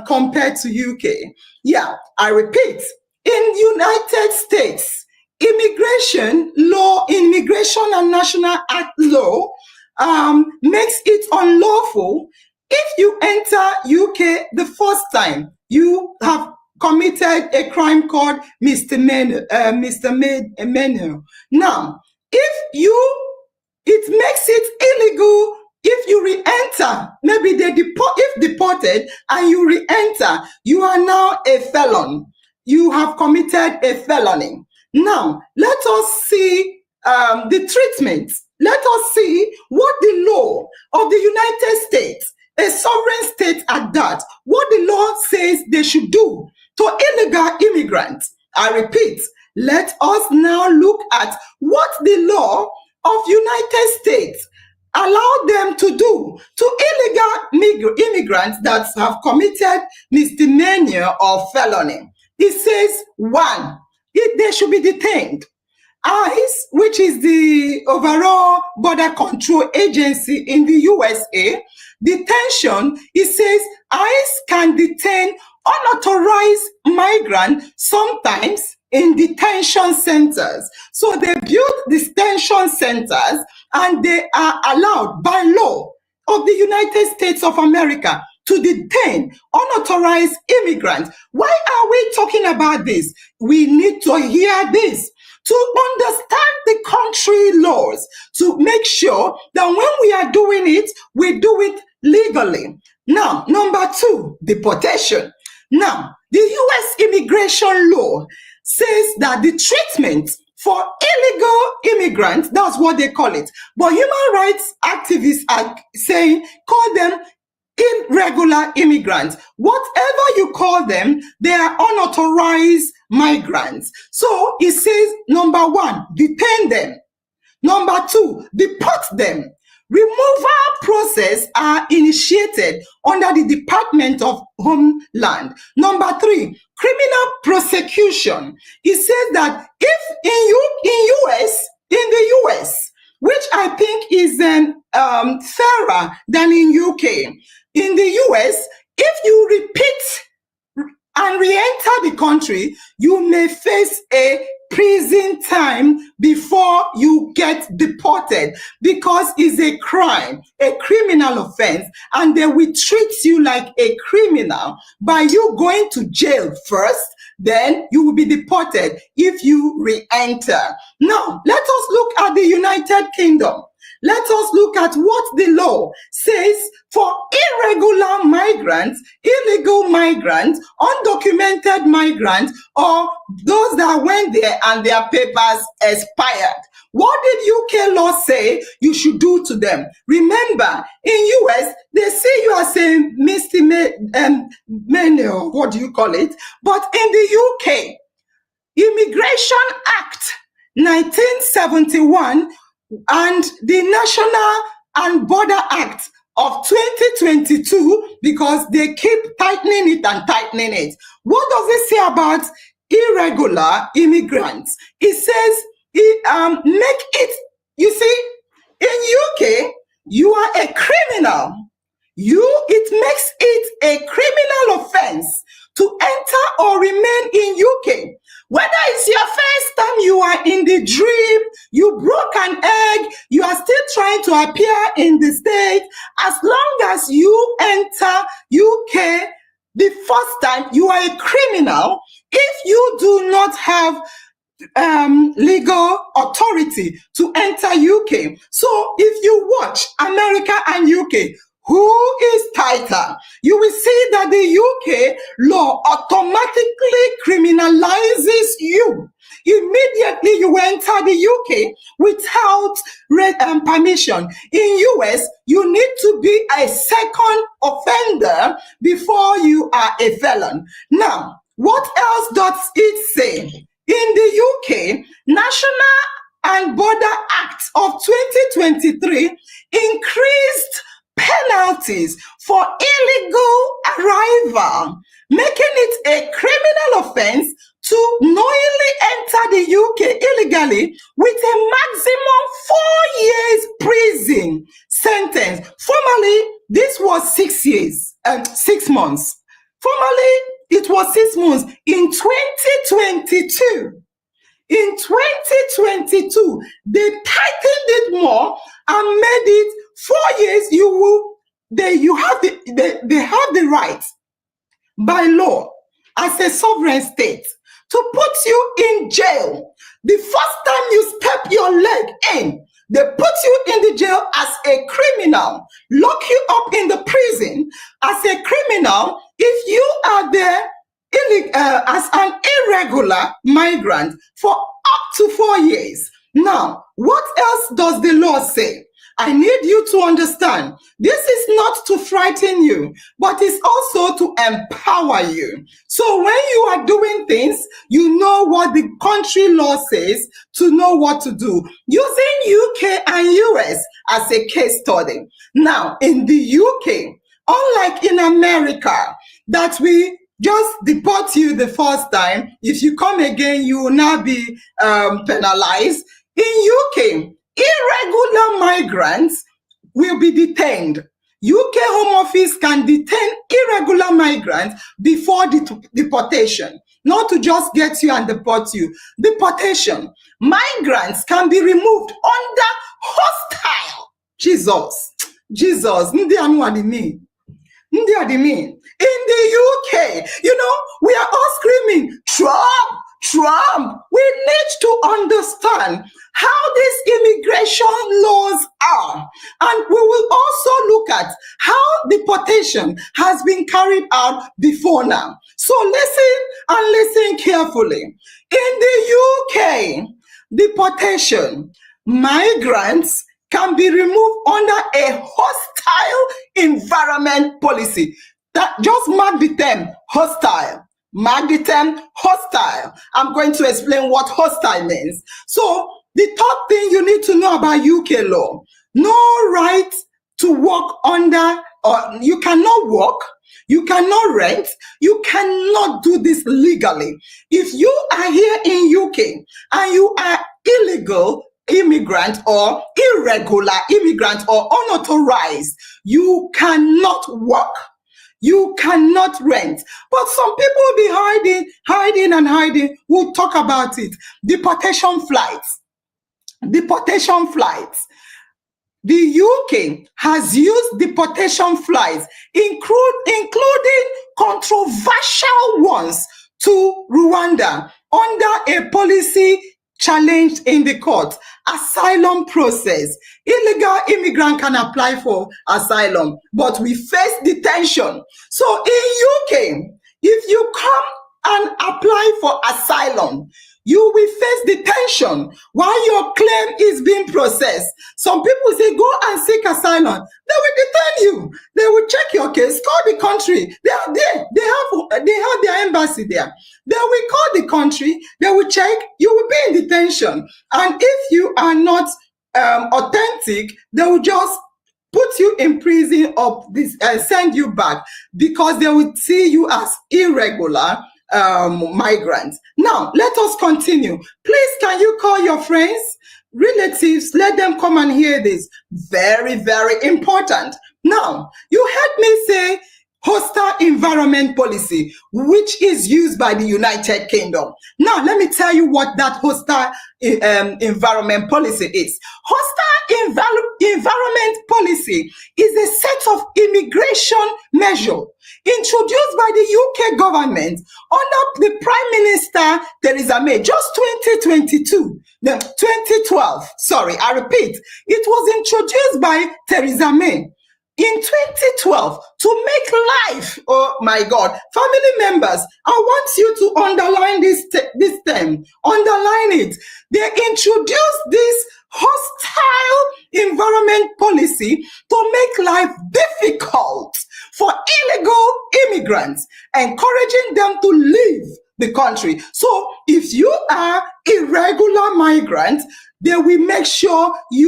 compared to UK. Yeah, I repeat, in United States, immigration and National Act law makes it unlawful if you enter UK the first time. You have committed a crime called misdemeanor. Now, it makes it illegal if you re-enter. Maybe if deported and you re-enter, you are now a felon. You have committed a felony. Now, let us see the treatment. Let us see what the law of the United States, a sovereign state at that, what the law says they should do to illegal immigrants. I repeat, let us now look at what the law of United States allow them to do to illegal immigrants that have committed misdemeanor or felony. It says, one, they should be detained. ICE, which is the overall border control agency in the USA, detention, it says ICE can detain unauthorized migrants sometimes in detention centers. So they build detention centers and they are allowed by law of the United States of America to detain unauthorized immigrants. Why are we talking about this? We need to hear this to understand the country laws, to make sure that when we are doing it, we do it legally. Now, number two, deportation. Now, the US immigration law says that the treatment for illegal immigrants, that's what they call it. But human rights activists are saying, call them irregular immigrants. Whatever you call them, they are unauthorized migrants. So it says, number one, detain them. Number two, deport them. Removal process are initiated under the Department of Homeland. Number three, criminal prosecution. It says that if in the US, which I think is fairer than in UK, in the US, if you repeat and re-enter the country, you may face a prison time before you get deported because it's a crime, a criminal offense, and they will treat you like a criminal by you going to jail first, then you will be deported if you re-enter. Now, let us look at the United Kingdom. Let us look at what the law says for irregular migrants, illegal migrants, undocumented migrants, or those that went there and their papers expired. What did UK law say you should do to them? Remember, in US, they see you as a misdemeanor, what do you call it? But in the UK, Immigration Act 1971 and the National and Border Act of 2022, because they keep tightening it and tightening it. What does it say about irregular immigrants? It says, make it, you see, in UK, you are a criminal. It makes it a criminal offense to enter or remain in UK. Whether it's your first time you are in the dream, you broke an egg, you are still trying to appear in the state, as long as you enter UK, the first time you are a criminal if you do not have legal authority to enter UK. So if you watch America and UK, who is tighter? You will see that the UK law automatically criminalizes you. Immediately you enter the UK without permission. In US, you need to be a second offender before you are a felon. Now, what else does it say? In the UK, National and Border Act of 2023 increased penalties for illegal arrival, making it a criminal offense to knowingly enter the UK illegally with a maximum 4 years prison sentence. Formerly, this was 6 years and 6 months. Formerly, it was 6 months. In 2022, they tightened it more and made it 4 years. They have the right by law as a sovereign state to put you in jail. The first time you step your leg in, they put you in the jail as a criminal, lock you up in the prison as a criminal. If you are there as an irregular migrant for up to 4 years. Now, what else does the law say? I need you to understand, this is not to frighten you, but it's also to empower you. So when you are doing things, you know what the country law says to know what to do. Using UK and US as a case study. Now, in the UK, unlike in America, that we just deport you the first time, if you come again, you will now be penalized. In UK, irregular migrants will be detained. UK Home Office can detain irregular migrants before deportation, not to just get you and deport you. Deportation. Migrants can be removed under hostile. Jesus. Ndị anụ adị mean. Ndị adị mean. In the UK, we are all screaming, Trump, Trump. We need to understand how these immigration laws are. And we will also look at how deportation has been carried out before now. So listen carefully. In the UK, deportation, migrants can be removed under a hostile environment policy. That just mark the term hostile. Mark the term hostile. I'm going to explain what hostile means. So the third thing you need to know about UK law, no right to work under, or you cannot work, you cannot rent, you cannot do this legally. If you are here in UK and you are illegal immigrant or irregular immigrant or unauthorized, you cannot work. You cannot rent. But some people will be hiding. We'll talk about it. Deportation flights. The UK has used deportation flights, including controversial ones, to Rwanda under a policy challenged in the court. Asylum process. Illegal immigrant can apply for asylum, but we face detention. So in UK, if you come and apply for asylum, you will face detention while your claim is being processed. Some people say, go and seek asylum. They will detain you. They will check your case, call the country. They are there. They have their embassy there. They will call the country. They will check. You will be in detention. And if you are not authentic, they will just put you in prison or send you back because they will see you as irregular migrants. Now, let us continue. Please, can you call your friends, relatives, let them come and hear this. Very, very important. Now, you heard me say hostile environment policy, which is used by the United Kingdom. Now, let me tell you what that hostile environment policy is. Hostile environment policy policy is a set of immigration measures introduced by the UK government under the Prime Minister Theresa May, just 2022, no, 2012. Sorry, I repeat, it was introduced by Theresa May in 2012 to make life, oh my God, family members, I want you to underline this term, underline it. They introduced this hostile environment policy to make life difficult for illegal immigrants, encouraging them to leave the country. So if you are irregular migrant, they will make sure they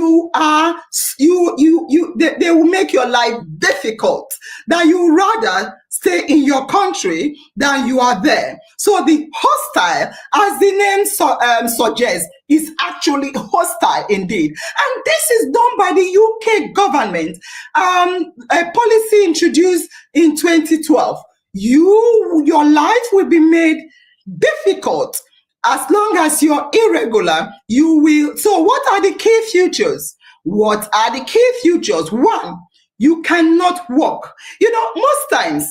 will make your life difficult, that you rather stay in your country than you are there. So the hostile, as the name suggests, is actually hostile indeed. And this is done by the UK government, a policy introduced in 2012. Your life will be made difficult as long as you're irregular. You will. So what are the key features? What are the key features? One, you cannot work. Most times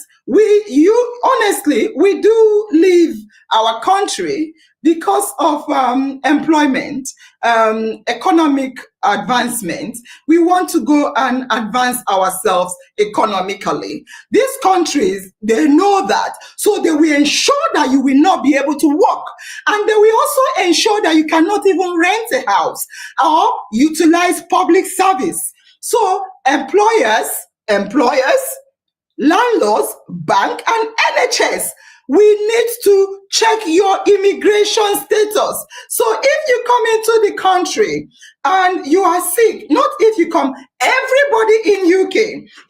honestly, we do leave our country because of employment, economic advancement. We want to go and advance ourselves economically. These countries, they know that. So they will ensure that you will not be able to work. And they will also ensure that you cannot even rent a house or utilize public service. So employers, landlords, bank, and NHS, we need to check your immigration status. So if you come into the country and you are sick, not if you come, everybody in UK,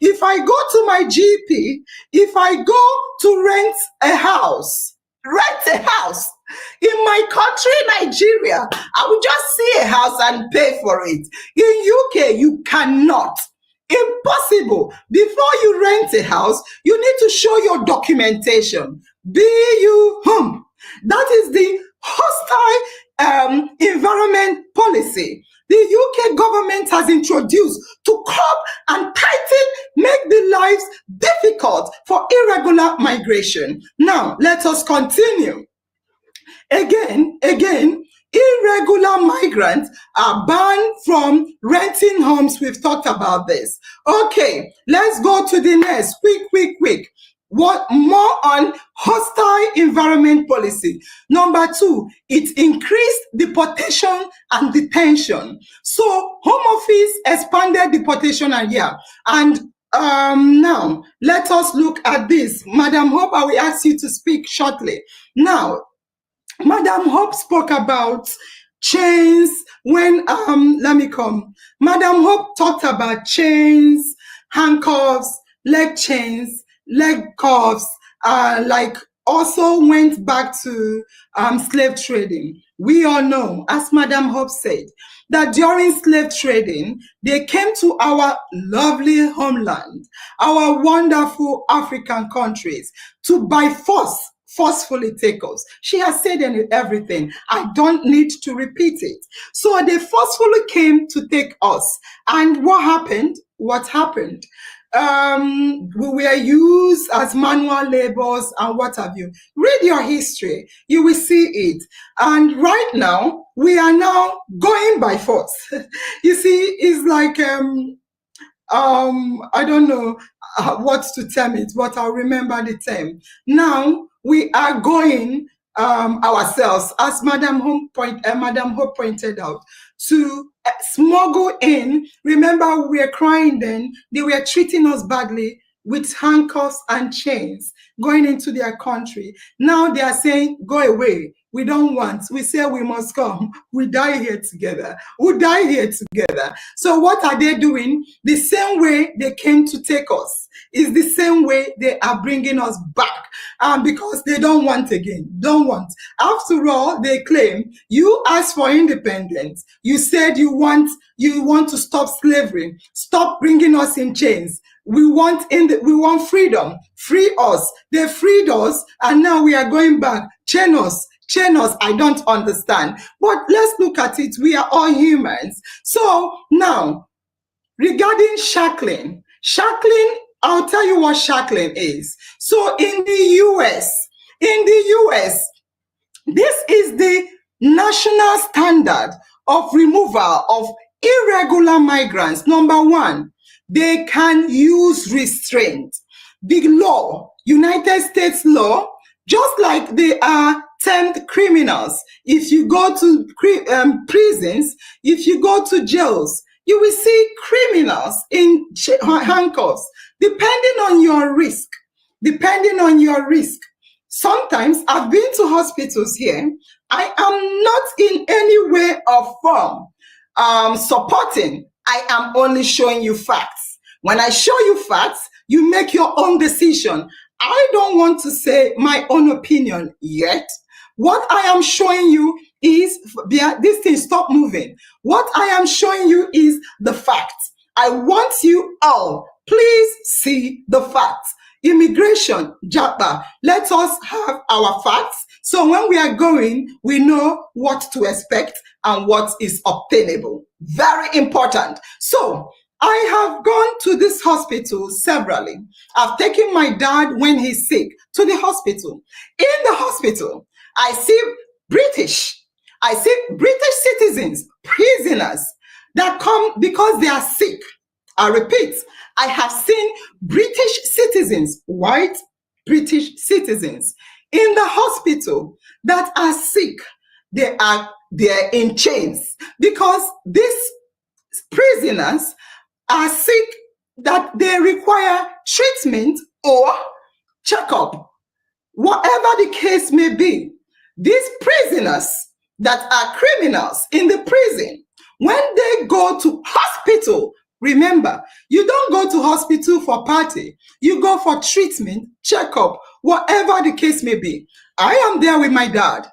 if I go to my GP, if I go to rent a house in my country, Nigeria, I will just see a house and pay for it. In UK, you cannot. Impossible. Before you rent a house, you need to show your documentation. That is the hostile environment policy the UK government has introduced to curb and tighten, make the lives difficult for irregular migration. Now, let us continue. Again, irregular migrants are banned from renting homes. We've talked about this. Okay, let's go to the next. Quick. What more on hostile environment policy? Number 2, it increased deportation and detention. So Home Office expanded deportation and now let us look at this. Madam Hope, I will ask you to speak shortly. Now, Madam Hope spoke about chains when Madam Hope talked about chains, handcuffs, leg chains, leg cuffs, also went back to slave trading. We all know, as Madam Hope said, that during slave trading, they came to our lovely homeland, our wonderful African countries, to by forcefully take us. She has said everything. I don't need to repeat it. So they forcefully came to take us. And what happened? We were used as manual laborers and what have you. Read your history. You will see it. And right now, we are now going by force. You see, it's like, I don't know what to term it, but I'll remember the term. Now, we are going ourselves, as Madam Hope pointed out, to smuggle in. Remember, we were crying then. They were treating us badly with handcuffs and chains going into their country. Now they are saying, go away. We don't want. We say we must come. We die here together. So what are they doing? The same way they came to take us is the same way they are bringing us back, because they don't want again. After all, they claim you asked for independence. You said you want to stop slavery. Stop bringing us in chains. We want freedom. Free us. They freed us, and now we are going back. Chain us. I don't understand. But let's look at it. We are all humans. So now, regarding shackling, I'll tell you what shackling is. So in the US, this is the national standard of removal of irregular migrants. Number one, they can use restraint. The law, United States law, just like they are termed criminals. If you go to prisons, if you go to jails, you will see criminals in handcuffs, depending on your risk. Depending on your risk. Sometimes I've been to hospitals here. I am not in any way or form supporting. I am only showing you facts. When I show you facts, you make your own decision. I don't want to say my own opinion yet. What I am showing you is, this thing, stop moving. What I am showing you is the facts. I want you all, please see the facts. Immigration, JAPA, let us have our facts. So when we are going, we know what to expect and what is obtainable. Very important. So I have gone to this hospital severally. I've taken my dad when he's sick to the hospital. In the hospital, I see British citizens, prisoners that come because they are sick. I repeat, I have seen British citizens, white British citizens, in the hospital that are sick. They're in chains because these prisoners are sick, that they require treatment or checkup, whatever the case may be. These prisoners that are criminals in the prison, when they go to hospital, remember, you don't go to hospital for party. You go for treatment, checkup, whatever the case may be. I am there with my dad.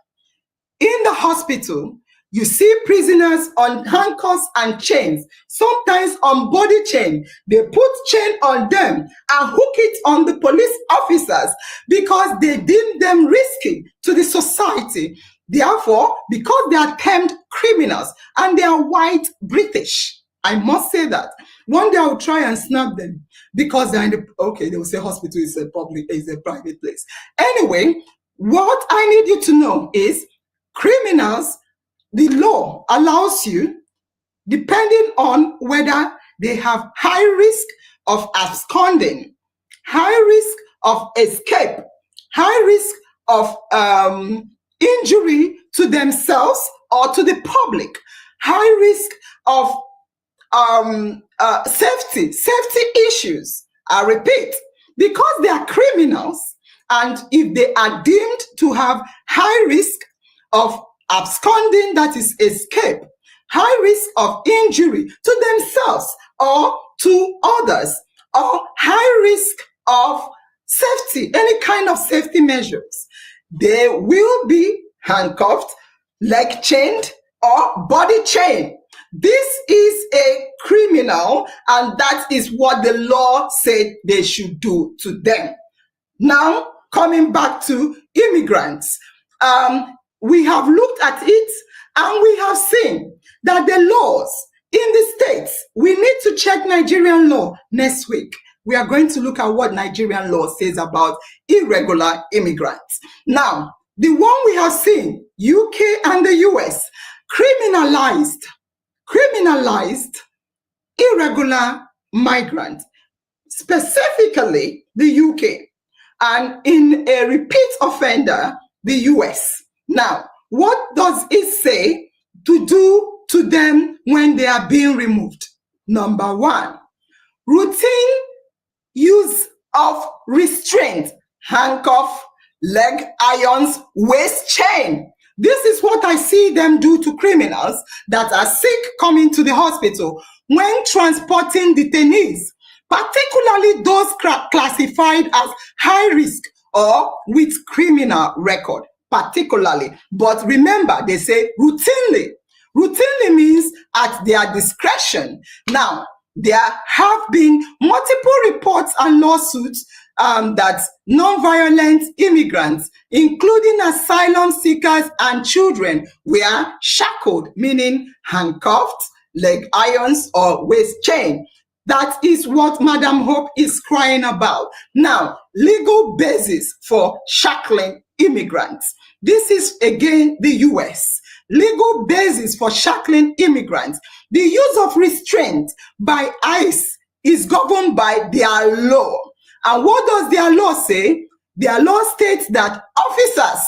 In the hospital, you see prisoners on handcuffs and chains, sometimes on body chain. They put chain on them and hook it on the police officers because they deem them risky to the society. Therefore, because they are termed criminals and they are white British, I must say that. One day I will try and snap them because they're in the, okay, they will say hospital is a private place. Anyway, what I need you to know is criminals, the law allows you, depending on whether they have high risk of absconding, high risk of escape, high risk of injury to themselves or to the public, high risk of safety issues. I repeat, because they are criminals, and if they are deemed to have high risk of absconding, that is escape, high risk of injury to themselves or to others, or high risk of safety, any kind of safety measures, they will be handcuffed, leg chained, or body chained. This is a criminal, and that is what the law said they should do to them. Now, coming back to immigrants, we have looked at it and we have seen that the laws in the states, we need to check Nigerian law next week. We are going to look at what Nigerian law says about irregular immigrants. Now, the one we have seen, UK and the US, criminalized irregular migrants, specifically the UK, and in a repeat offender, the US. Now, what does it say to do to them when they are being removed? Number one, routine use of restraint, handcuff, leg irons, waist chain. This is what I see them do to criminals that are sick coming to the hospital when transporting detainees, particularly those classified as high risk or with criminal record, particularly. But remember, they say routinely. Routinely means at their discretion. Now, there have been multiple reports and lawsuits that non-violent immigrants, including asylum seekers and children, were shackled, meaning handcuffed, leg irons, or waist chain. That is what Madam Hope is crying about. Now, legal basis for shackling immigrants. This is again the US. Legal basis for shackling immigrants. The use of restraint by ICE is governed by their law. And what does their law say? Their law states that officers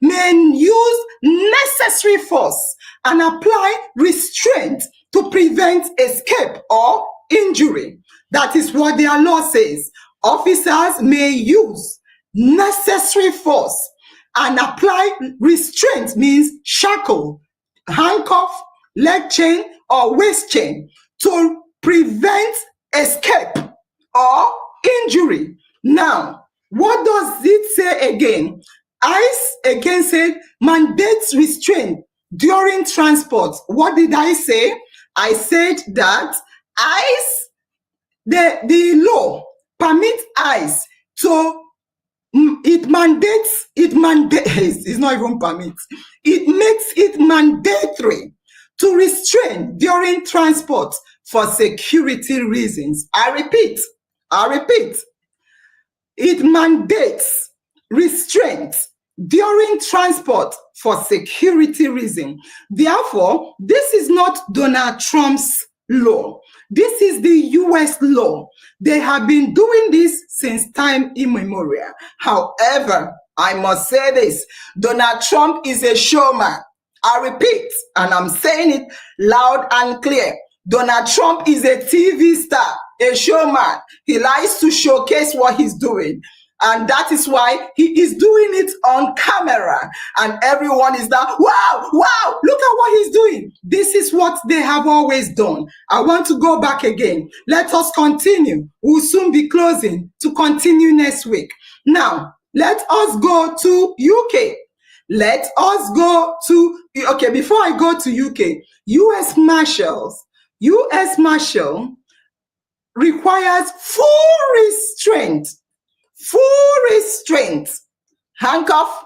may use necessary force and apply restraint to prevent escape or injury. That is what their law says. Officers may use necessary force and apply restraint, means shackle, handcuff, leg chain, or waist chain, to prevent escape or injury. Now, what does it say again? ICE again said mandates restraint during transport. What did I say? I said that ICE, the law permits ICE to, it mandates, it's not even permits, it makes it mandatory to restrain during transport for security reasons. I repeat, it mandates restraint during transport for security reason. Therefore, this is not Donald Trump's law. This is the US law. They have been doing this since time immemorial. However, I must say this, Donald Trump is a showman. I repeat, and I'm saying it loud and clear. Donald Trump is a TV star, a showman. He likes to showcase what he's doing. And that is why he is doing it on camera. And everyone is now, wow, look at what he's doing. This is what they have always done. I want to go back again. Let us continue. We'll soon be closing to continue next week. Now, let us go to UK. Let us go to, okay, before I go to UK, US Marshal requires full restraint, handcuff,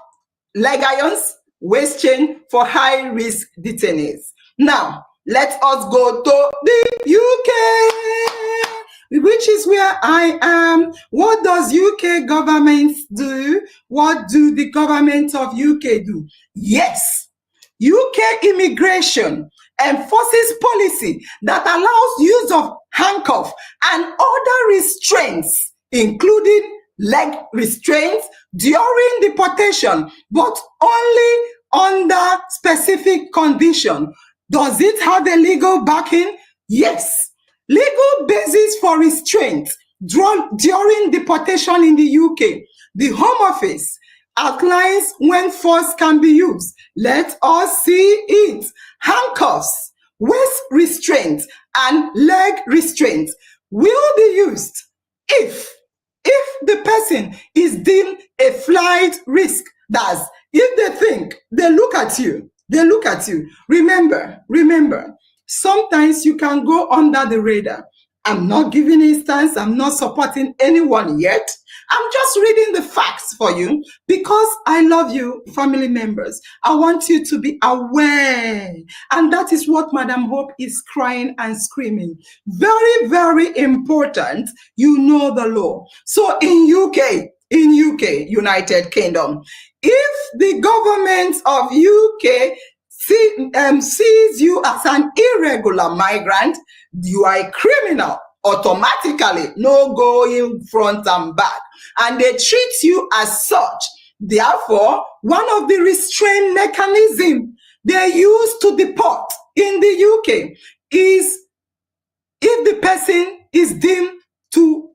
leg irons, waist chain for high-risk detainees. Now, let us go to the UK, which is where I am. What does UK government do? What do the government of UK do? Yes, UK immigration enforces policy that allows use of handcuff and other restraints, including leg restraints during deportation, but only under specific condition. Does it have a legal backing? Yes. Legal basis for restraint during deportation in the UK. The Home Office outlines when force can be used. Let us see it. Handcuffs, waist restraint, and leg restraint will be used if the person is deemed a flight risk. That's if they think, they look at you. Remember, sometimes you can go under the radar. I'm not giving instance. I'm not supporting anyone yet. I'm just reading the facts for you because I love you, family members. I want you to be aware. And that is what Madam Hope is crying and screaming. Very, very important. You know the law. So in UK, United Kingdom, if the government of UK sees you as an irregular migrant, you are a criminal automatically, no going front and back, and they treat you as such. Therefore, one of the restraint mechanisms they use to deport in the UK is if the person is deemed to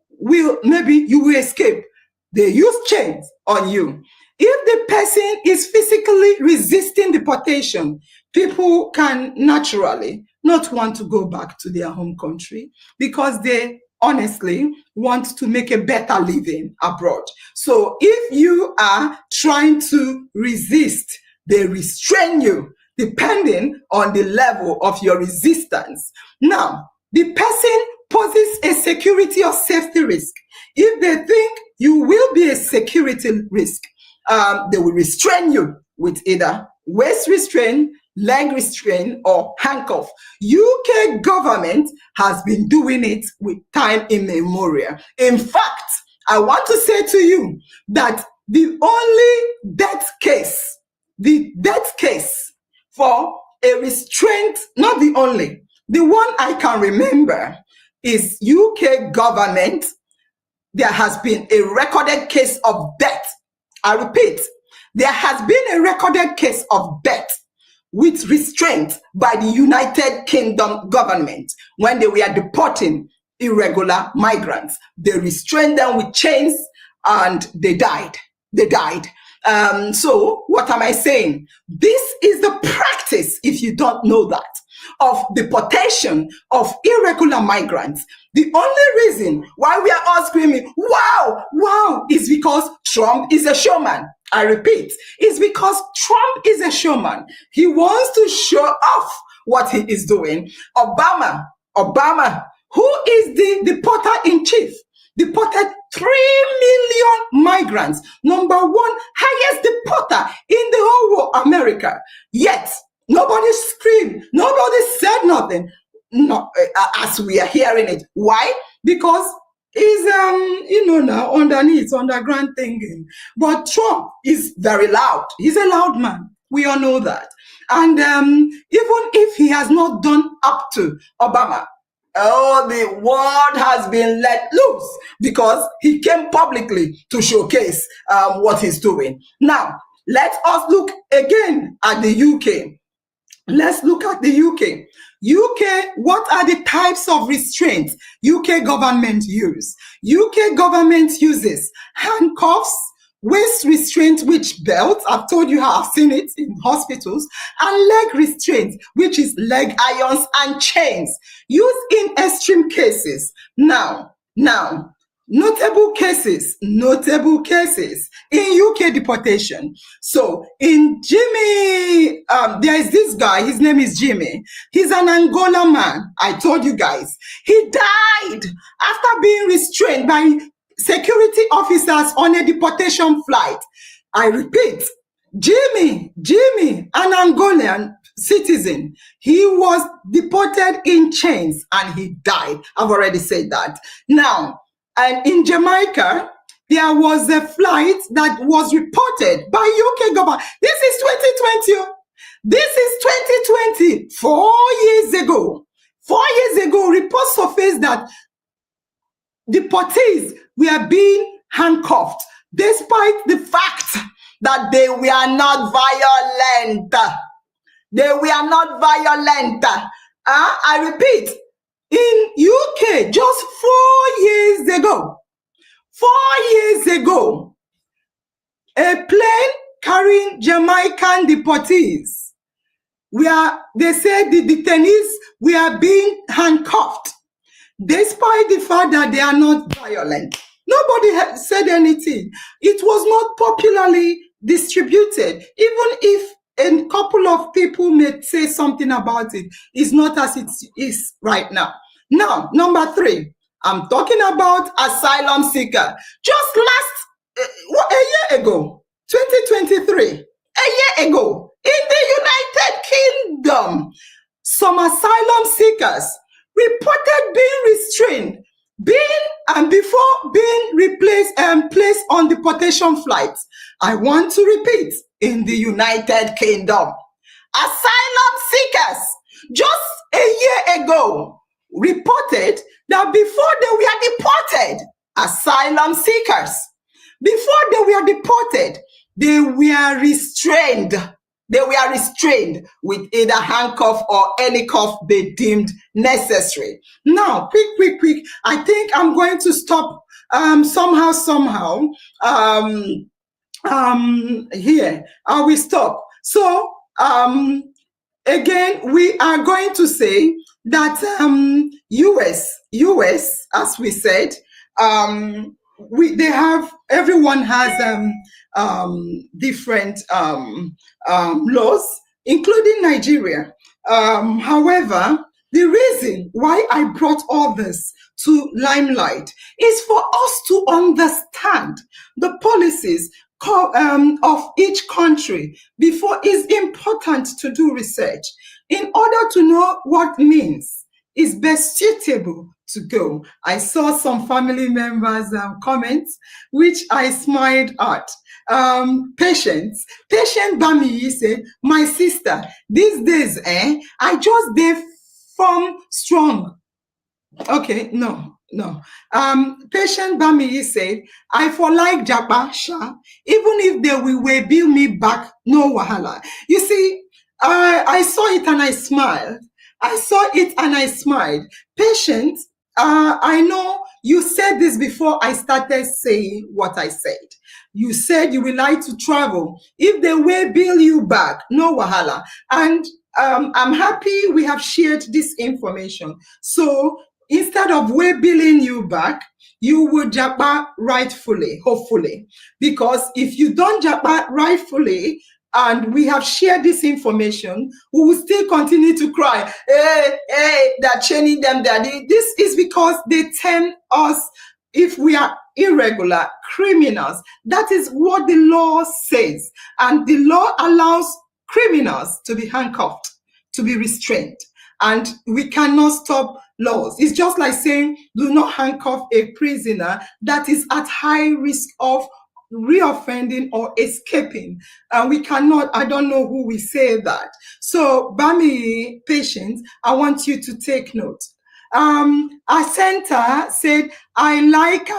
maybe you will escape, they use chains on you. If the person is physically resisting deportation, people can naturally not want to go back to their home country because they honestly want to make a better living abroad. So if you are trying to resist, they restrain you depending on the level of your resistance. Now, the person poses a security or safety risk. If they think you will be a security risk, they will restrain you with either waist restraint, leg restraint or handcuff. UK government has been doing it with time immemorial. In fact, I want to say to you that the only the death case for a restraint, not the only, the one I can remember is UK government. There has been a recorded case of death. I repeat, there has been a recorded case of death with restraint by the United Kingdom government when they were deporting irregular migrants. They restrained them with chains and they died. They died. So what am I saying? This is the practice, if you don't know that, of deportation of irregular migrants. The only reason why we are all screaming, wow, wow, is because Trump is a showman. I repeat, it's because Trump is a showman. He wants to show off what he is doing. Obama, who is the deporter in chief, deported 3 million migrants. Number one highest deporter in the whole world, America. Yet, nobody screamed. Nobody said nothing. No, as we are hearing it. Why? Because is now underneath underground thinking. But Trump is very loud. He's a loud man. We all know that. And even if he has not done up to Obama, oh, the world has been let loose because he came publicly to showcase what he's doing. Now, let us look again at the UK. Let's look at the UK. UK, what are the types of restraints UK government use? UK government uses handcuffs, waist restraint, which belts, I've told you how I've seen it in hospitals, and leg restraint, which is leg irons and chains, used in extreme cases. Now, notable cases in UK deportation. So in Jimmy, there is this guy, his name is Jimmy. He's an Angola man. I told you guys. He died after being restrained by security officers on a deportation flight. I repeat, Jimmy, an Angolan citizen, he was deported in chains and he died. I've already said that. Now, and in Jamaica, there was a flight that was reported by UK government. This is 2020. This is 2020. 4 years ago. 4 years ago, reports surfaced that deportees were being handcuffed, despite the fact that they were not violent. They were not violent. I repeat, in UK, just 4 years ago, 4 years ago, a plane carrying Jamaican deportees, where they said the detainees were being handcuffed, despite the fact that they are not violent. Nobody had said anything. It was not popularly distributed. Even if a couple of people may say something about it, it's not as it is right now. Now, number 3, I'm talking about asylum seeker. Just a year ago, 2023, a year ago, in the United Kingdom, some asylum seekers reported being restrained, before being placed on deportation flights. I want to repeat, in the United Kingdom, asylum seekers just a year ago reported that before they were deported, asylum seekers, before they were deported, they were restrained. They were restrained with either handcuff or any cuff they deemed necessary. Now, quick. I think I'm going to stop somehow. Here, I will stop. So, again, we are going to say that US, as we said, everyone has different laws, including Nigeria. However, the reason why I brought all this to limelight is for us to understand the policies of each country before. It's important to do research in order to know what means is best suitable to go. I saw some family members' comments, which I smiled at. Patient Bami said, my sister, these days, I just dey form strong. Okay, no. Patient Bamiyi said, I for like Japa, sha, even if they will bill me back, no wahala. You see, I saw it and I smiled. I saw it and I smiled. Patient, I know you said this before I started saying what I said. You said you will like to travel. If they will bill you back, no wahala. And I'm happy we have shared this information. So instead of we billing you back, you will japa rightfully, hopefully. Because if you don't japa rightfully, and we have shared this information, we will still continue to cry, hey, they're chaining them, daddy. This is because they term us, if we are irregular criminals. That is what the law says. And the law allows criminals to be handcuffed, to be restrained. And we cannot stop laws. It's just like saying, do not handcuff a prisoner that is at high risk of reoffending or escaping. We cannot, I don't know who will say that. So, Bami patients, I want you to take note. Asenta said, I like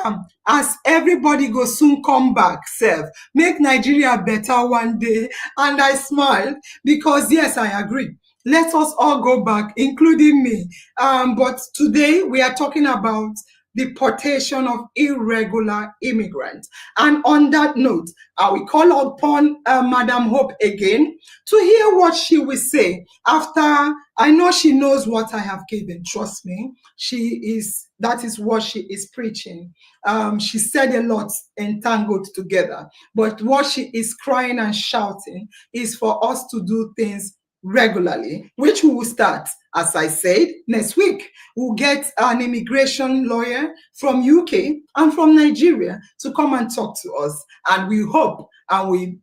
as everybody go soon come back, self. Make Nigeria better one day. And I smiled because, yes, I agree. Let us all go back, including me. But today we are talking about deportation of irregular immigrants. And on that note, I will call upon Madam Hope again to hear what she will say after. I know she knows what I have given. Trust me, that is what she is preaching. She said a lot entangled together, but what she is crying and shouting is for us to do things regularly, which we will start, as I said, next week. We'll get an immigration lawyer from UK and from Nigeria to come and talk to us. And we hope and we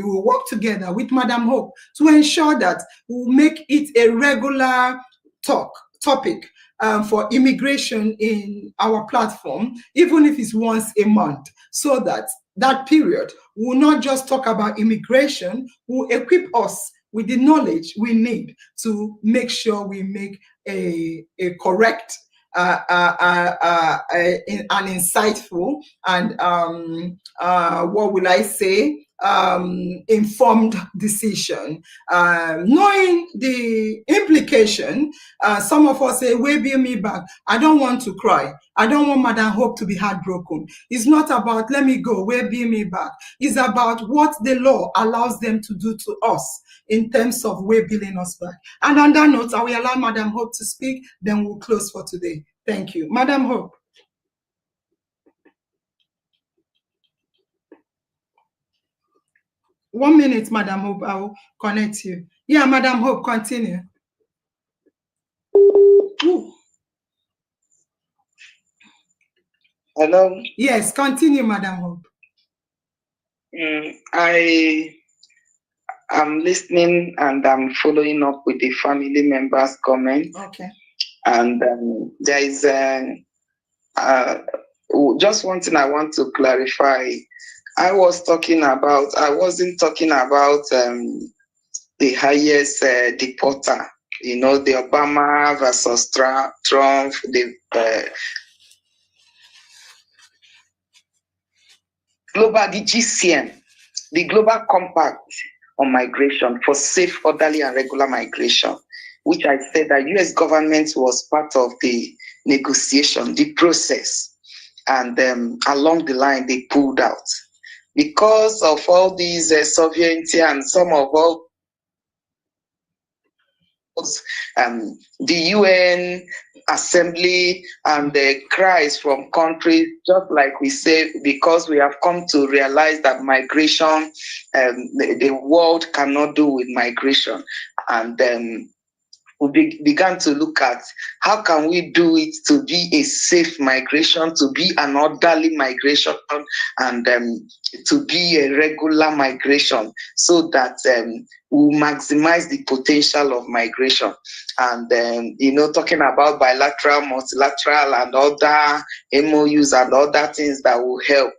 will work together with Madam Hope to ensure that we'll make it a regular topic for immigration in our platform, even if it's once a month, so that that period will not just talk about immigration, will equip us with the knowledge we need to make sure we make a correct, an insightful, and what will I say, informed decision. Knowing the implication, some of us say, "Way bill me back." I don't want to cry. I don't want Madam Hope to be heartbroken. It's not about let me go, way bill me back. It's about what the law allows them to do to us in terms of way billing us back. And on that note, I will allow Madam Hope to speak, then we'll close for today. Thank you. Madam Hope. 1 minute, Madam Hope. I will connect you. Yeah, Madam Hope, continue. Ooh. Hello? Yes, continue, Madam Hope. I am listening and I'm following up with the family members' comments. Okay. And there is just one thing I want to clarify. I wasn't talking about the highest deporter, the Obama versus Trump, the GCM, the Global Compact on Migration for Safe, Orderly, and Regular Migration, which I said that U.S. government was part of the negotiation, the process, and along the line they pulled out because of all these sovereignty and some of all the UN assembly and the cries from countries, just like we say, because we have come to realize that migration, the world cannot do with migration. And we began to look at how can we do it to be a safe migration, to be an orderly migration, and to be a regular migration, so that we maximize the potential of migration. And talking about bilateral, multilateral, and other MOUs and other things that will help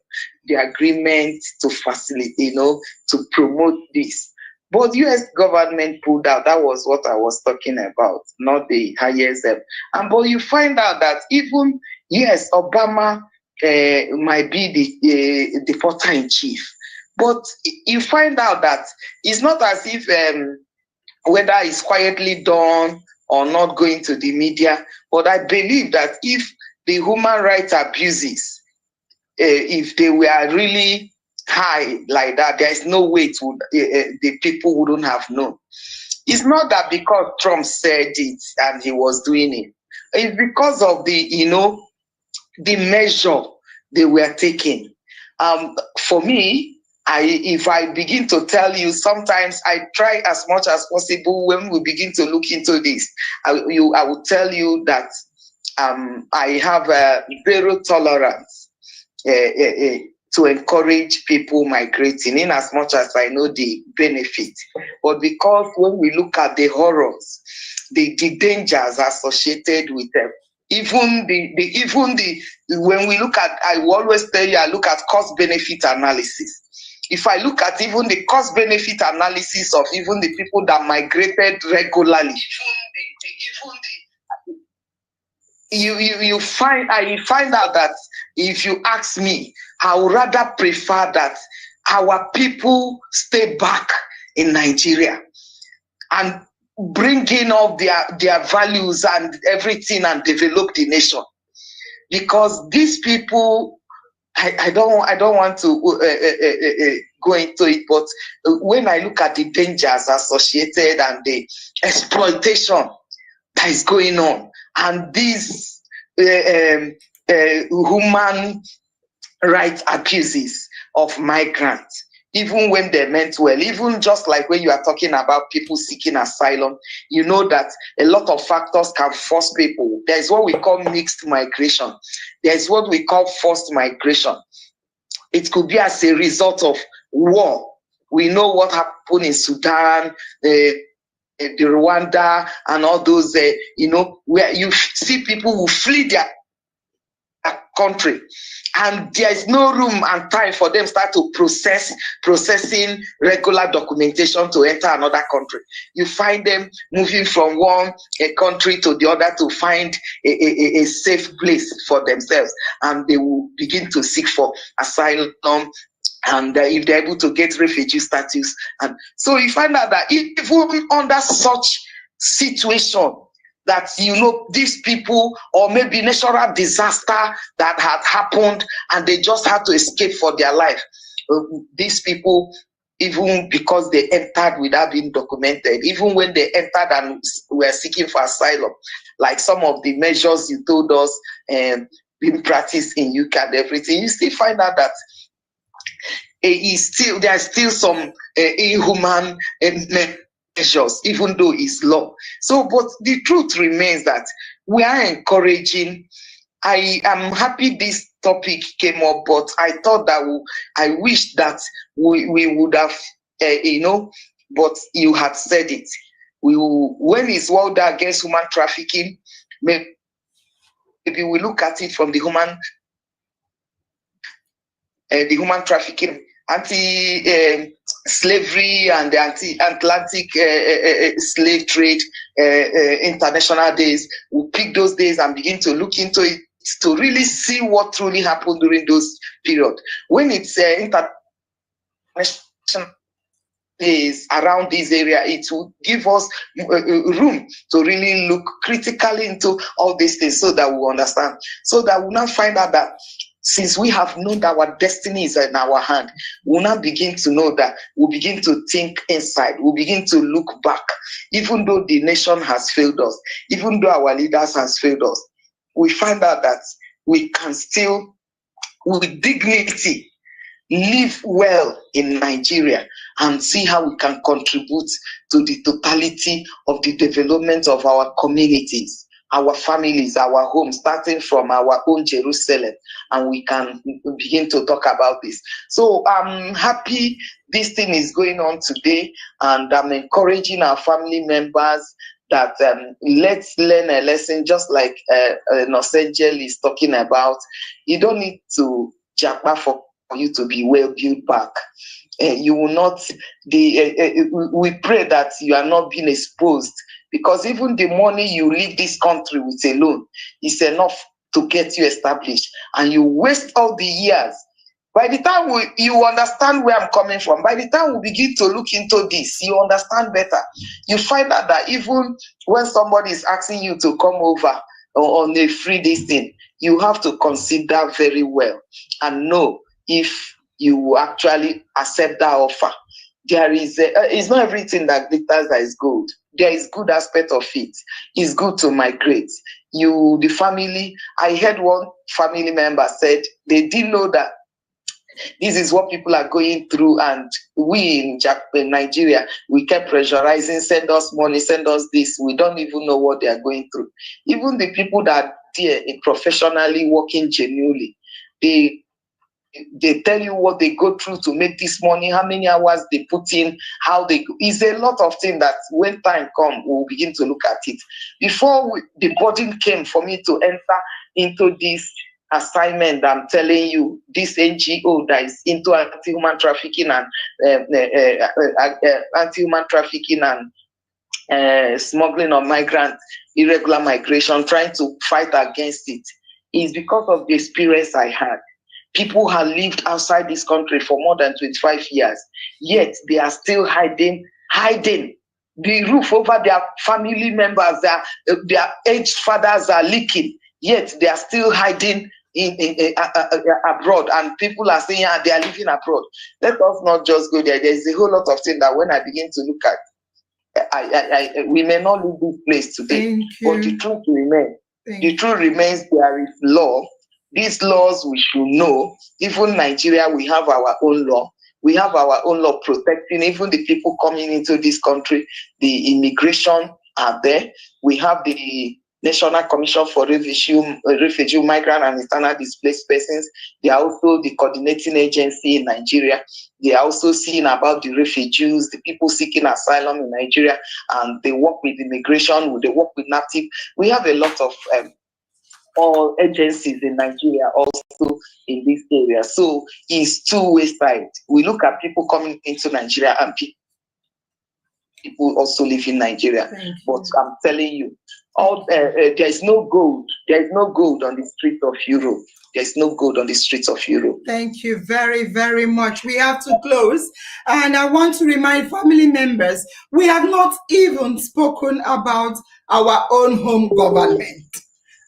the agreement to facilitate, to promote this. But US government pulled out. That was what I was talking about, not the ISM. But you find out that even yes, Obama might be the deporter in chief, but you find out that it's not as if whether it's quietly done or not going to the media. But I believe that if the human rights abuses, if they were really high like that, there's no way the people wouldn't have known. It's not that because Trump said it and he was doing it. It's because of the measure they were taking. For me, if I begin to tell you, sometimes I try as much as possible when we begin to look into this. I will tell you that I have a zero tolerance to encourage people migrating, in as much as I know the benefit. But because when we look at the horrors, the dangers associated with them, even when we look at, I will always tell you, I look at cost benefit analysis. If I look at even the cost benefit analysis of even the people that migrated regularly, you find out that if you ask me, I would rather prefer that our people stay back in Nigeria and bring in all their values and everything and develop the nation. Because these people, I don't want to go into it, but when I look at the dangers associated and the exploitation that is going on, and these human rights abuses of migrants, even when they're meant well, even just like when you are talking about people seeking asylum, you know that a lot of factors can force people. There's what we call mixed migration. There's what we call forced migration. It could be as a result of war. We know what happened in Sudan, the Rwanda, and all those, where you see people who flee their country, and there is no room and time for them start to processing regular documentation to enter another country. You find them moving from one country to the other to find a safe place for themselves, and they will begin to seek for asylum, and if they're able to get refugee status. And so you find out that even under such situation, that these people, or maybe natural disaster that had happened and they just had to escape for their life, these people, even because they entered without being documented, even when they entered and were seeking for asylum, like some of the measures you told us being practiced in UK and everything, you still find out that there are still some inhuman measures, even though it's law. So, but the truth remains that we are encouraging. I am happy this topic came up, but I thought that I wish that we would have, but you had said it. When it's World Day Against Human Trafficking, maybe we look at it from the human trafficking, anti-slavery and the anti-Atlantic slave trade international days. We'll pick those days and begin to look into it to really see what truly happened during those periods. When it's international days around this area, it will give us room to really look critically into all these things, so that we understand, so that we now find out that since we have known that our destiny is in our hand, we'll now begin to know that we'll begin to think inside, we'll begin to look back. Even though the nation has failed us, even though our leaders has failed us, we find out that we can still, with dignity, live well in Nigeria and see how we can contribute to the totality of the development of our communities, our families, our homes, starting from our own Jerusalem, and we can begin to talk about this. So I'm happy this thing is going on today, and I'm encouraging our family members that let's learn a lesson, just like Nosengel is talking about. You don't need to japa for you to be well built back. You will not, we pray that you are not being exposed, because even the money you leave this country with alone is enough to get you established, and you waste all the years. By the time you understand where I'm coming from, by the time we begin to look into this, you understand better. You find out that even when somebody is asking you to come over on a free listing, you have to consider very well and know if you actually accept that offer. There is it's not everything that glitters that is gold. There is good aspect of it. It's good to migrate. The family, I heard one family member said they didn't know that this is what people are going through, and we in Nigeria, we kept pressurizing, send us money, send us this. We don't even know what they are going through. Even the people that are there professionally working genuinely, they tell you what they go through to make this money, how many hours they put in, it's a lot of things that when time comes, we'll begin to look at it. Before the burden came for me to enter into this assignment, I'm telling you, this NGO that is into anti-human trafficking and smuggling of migrants, irregular migration, trying to fight against it, is because of the experience I had. People have lived outside this country for more than 25 years, yet they are still hiding the roof over their family members. Their aged fathers are leaking, yet they are still hiding in abroad, and people are saying they are living abroad. Let us not just go there. There's a whole lot of things that when I begin to look at, we may not leave this place today, but the truth remains. The truth remains, there is law. These laws we should know. Even Nigeria, we have our own law. We have our own law protecting even the people coming into this country. The immigration are there. We have the National Commission for Refugee, Migrant and Internal Displaced Persons. They are also the coordinating agency in Nigeria. They are also seeing about the refugees, the people seeking asylum in Nigeria, and they work with immigration, they work with native. We have a lot of all agencies in Nigeria also in this area. So it's two-way side. We look at people coming into Nigeria and people also live in Nigeria. But I'm telling you, there is no gold. There is no gold on the streets of Europe. There's no gold on the streets of Europe. Thank you very, very much. We have to close. And I want to remind family members, we have not even spoken about our own home government.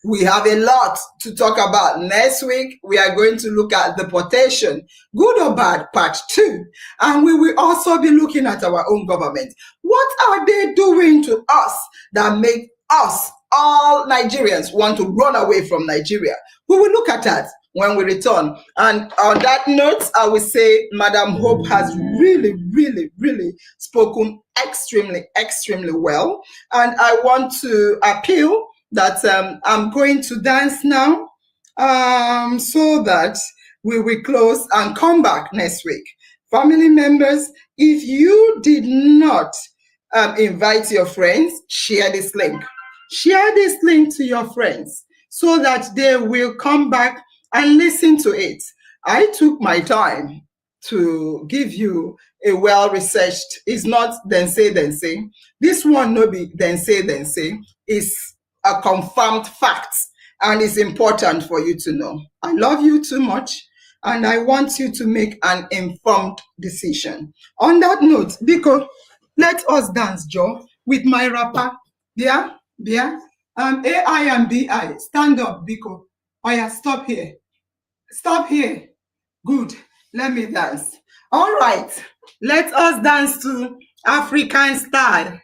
We have a lot to talk about. Next week, we are going to look at deportation, good or bad, part 2. And we will also be looking at our own government. What are they doing to us that make us, all Nigerians, want to run away from Nigeria? We will look at that when we return. And on that note, I will say Madam Hope has really, really, really spoken extremely, extremely well. And I want to appeal that I'm going to dance now so that we will close and come back next week. Family members, if you did not invite your friends, share this link. Share this link to your friends so that they will come back and listen to it. I took my time to give you a well-researched, it's not then say. This one no be then say. It's a confirmed fact, and it's important for you to know. I love you too much, and I want you to make an informed decision. On that note, Biko, let us dance, Joe, with my rapper. Yeah. AI and BI. Stand up, Biko. Oh yeah, stop here. Stop here. Good. Let me dance. All right. Let us dance to African style.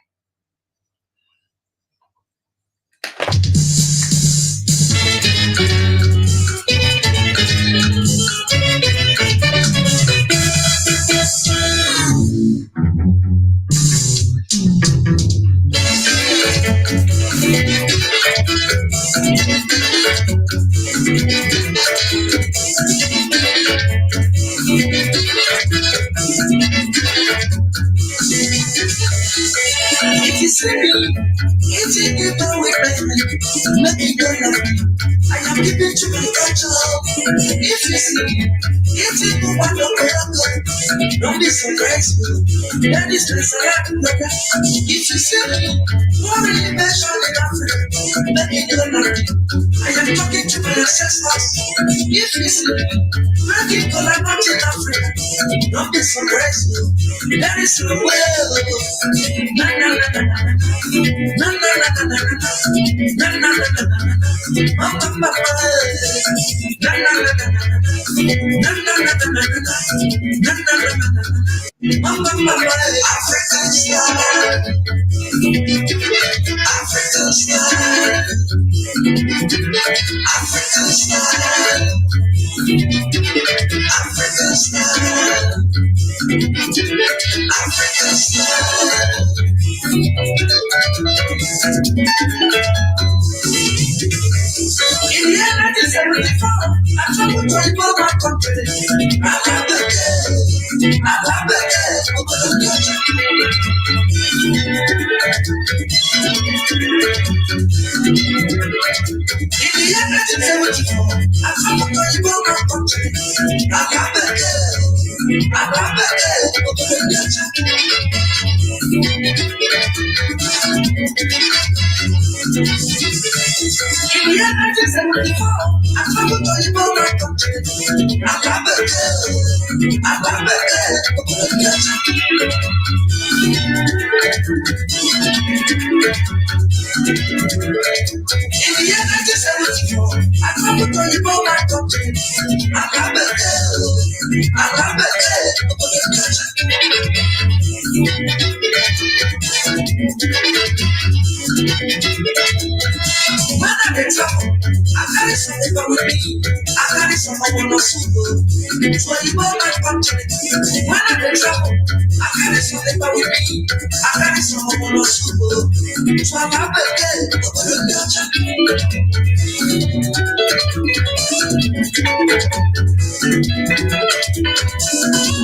Keep it to my culture. If you see, if you know what you're don't be surprised. That is the Sarah. If you see me, more invention in Africa, let me know. I am talking to my ancestors. If you see, where people are not in Africa, don't be surprised. That is the way. Na na na na na na na na na na na na na na. Mama mama, na na na na na na na na na na na na na na. Mama mama, African star, African star, African star, African star, African star. In the year 1974, I traveled to a my country. I love the girl. I love the In the year 1974, I traveled to a my country. I love the girl. I love In the year 1974, I traveled to my country. I love the girl. I love the In the year 1974, I traveled to my country. I love the girl. I love the When I get trouble, I carry something with me. I carry someone on super. So you know my country. When I get trouble, I carry something with me. I carry someone on super. So I got the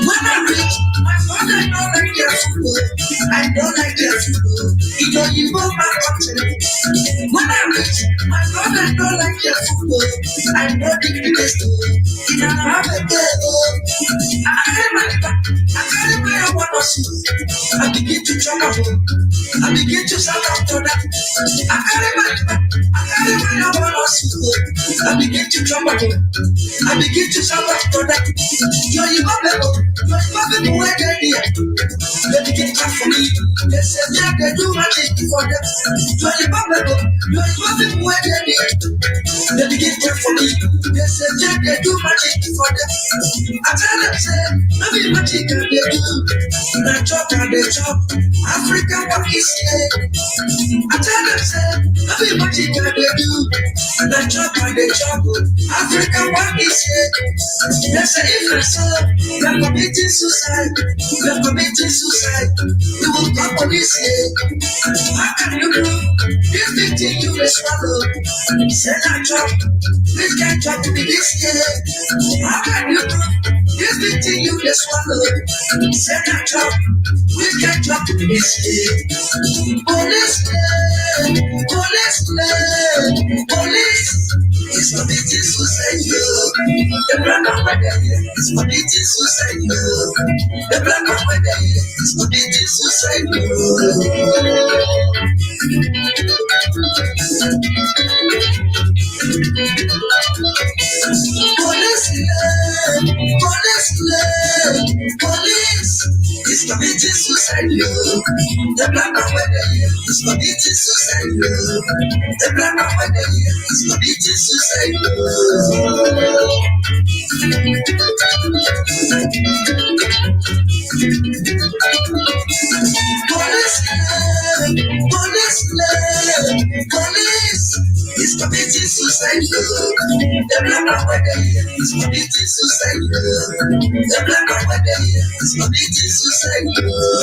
When I reach, my father don't like their food. I don't like their food. You know you know my country. When I reach, my father don't like their food. I know the biggest food. You know how I I carry my water suit. I begin to trouble. I begin to shout out to that. I carry my water suit. I begin to trouble. I begin to shout out to that. You're people where they here. They begin to for me. They say, yeah, they do magic for them. You're people where they here. They begin to for me. They say, yeah, they do magic for them. I tell them, say, no be magic they do. They chop and they chop. African work is here. I tell them, say, no be magic they do. They chop and they chop. African work is here. They say, if I saw, you're committing suicide. You're committing suicide. We will call police here. How can you prove this victim you will swallow? Say that job. This can't drop to be this year. How can you prove this victim you will swallow? Say that job. We can't drop to be this year. Police is committing suicide. The black and white is committing suicide. The black and white is committing suicide. Police is committing suicide. The black and white is committing suicide. The black and white is committing suicide. Police is committing suicide. The black and white is committing suicide. The black and white is committing suicide.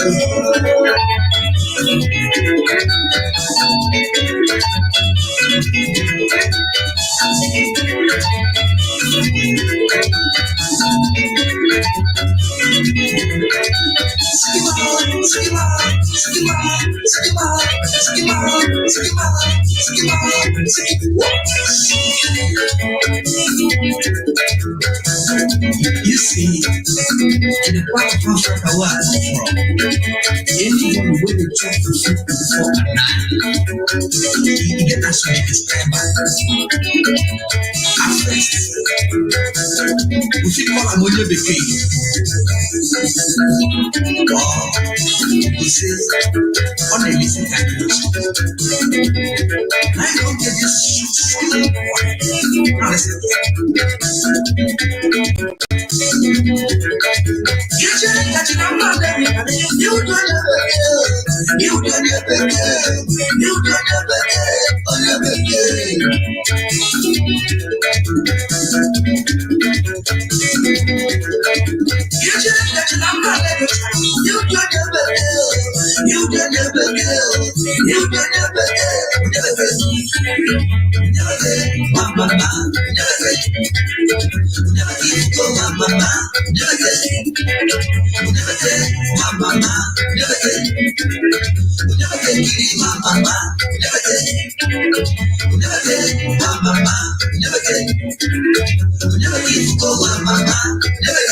You see, in the part of Africa where I come from, anyone who will try to shoot before at night, you get that sort of describe. At first, we should call a money the king. Wow, he says, on the listen calculation. I don't get this shit. Now listen. You just got your number, baby. You don't ever get. You don't ever get. You don't ever get. Oh, never get. You just got your number, baby. You don't ever get. You don't ever get. You don't ever get. Never get. Never get. Mama, never get. Never get. Go, mama, never get. Never get. Mama, never get. Never get. Mama, never get. Never get. Mama, never get. Never get. Go, mama, never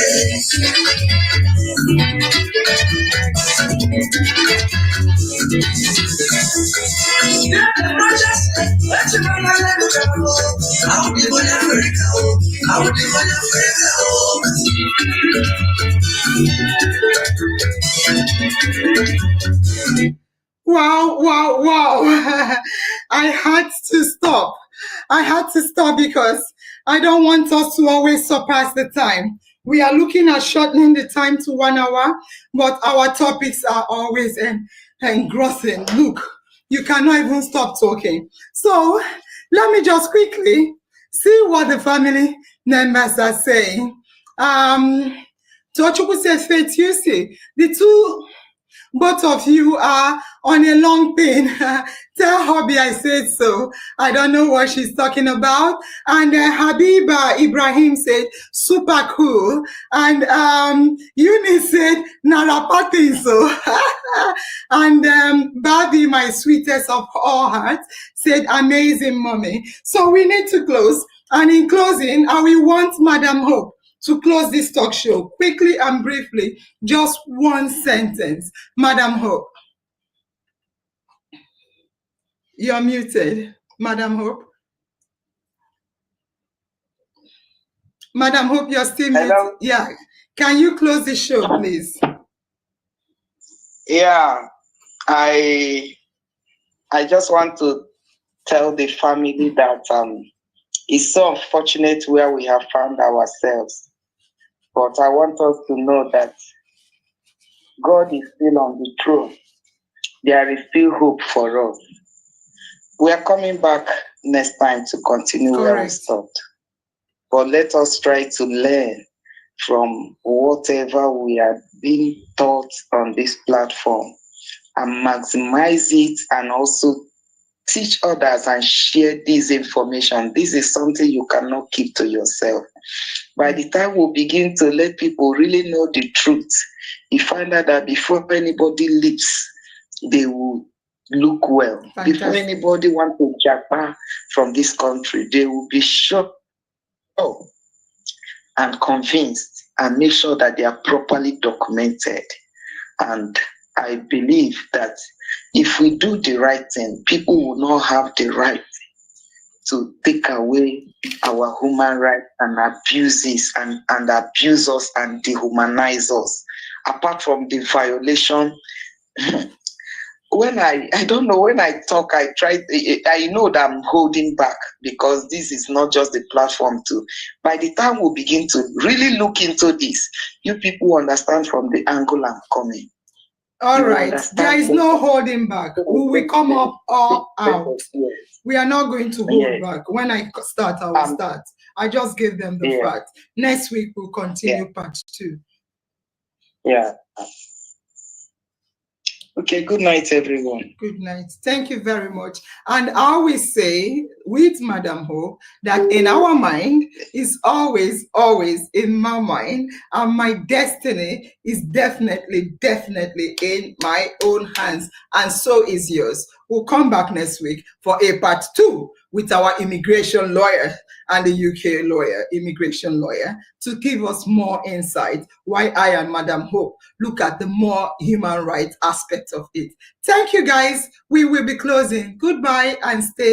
Wow, wow, wow. I had to stop. I had to stop because I don't want us to always surpass the time. We are looking at shortening the time to 1 hour, but our topics are always engrossing. Look, you cannot even stop talking. So let me just quickly see what the family members are saying. Tochukwu says, Faith, you see, both of you are on a long thing. Tell Hobby I said so. I don't know what she's talking about. And Habiba Ibrahim said, super cool. And Eunice said, Narapati so. And Bobby, my sweetest of all hearts, said, amazing mommy. So we need to close. And in closing, I will want Madam Hope to close this talk show quickly and briefly, just one sentence. Madam Hope. You're muted, Madam Hope. Madam Hope, you're still muted. Yeah. Can you close the show, please? Yeah. I just want to tell the family that it's so unfortunate where we have found ourselves. But I want us to know that God is still on the throne. There is still hope for us. We are coming back next time to continue where we stopped. But let us try to learn from whatever we are being taught on this platform and maximize it and also teach others and share this information. This is something you cannot keep to yourself. By the time we begin to let people really know the truth, you find out that before anybody leaves, they will look well. Fantastic. Before anybody wants to jump from this country, they will be sure and convinced and make sure that they are properly documented. And I believe that if we do the right thing, people will not have the right to take away our human rights and abuses and abuse us and dehumanize us. Apart from the violation, when I don't know, when I talk, I know that I'm holding back because this is not just the platform to. By the time we begin to really look into this, you people understand from the angle I'm coming. All right, there is no holding back. We will come up or out. We are not going to hold back. When I start, I will start. I just gave them the fact. Next week, we'll continue part 2. Yeah. Okay, good night, everyone. Good night. Thank you very much. And I always say with Madam Hope that in our mind is always, always in my mind, and my destiny is definitely, definitely in my own hands, and so is yours. We'll come back next week for a part 2 with our immigration lawyer and the UK lawyer, immigration lawyer, to give us more insight why I and Madam Hope look at the more human rights aspect of it. Thank you, guys. We will be closing. Goodbye and stay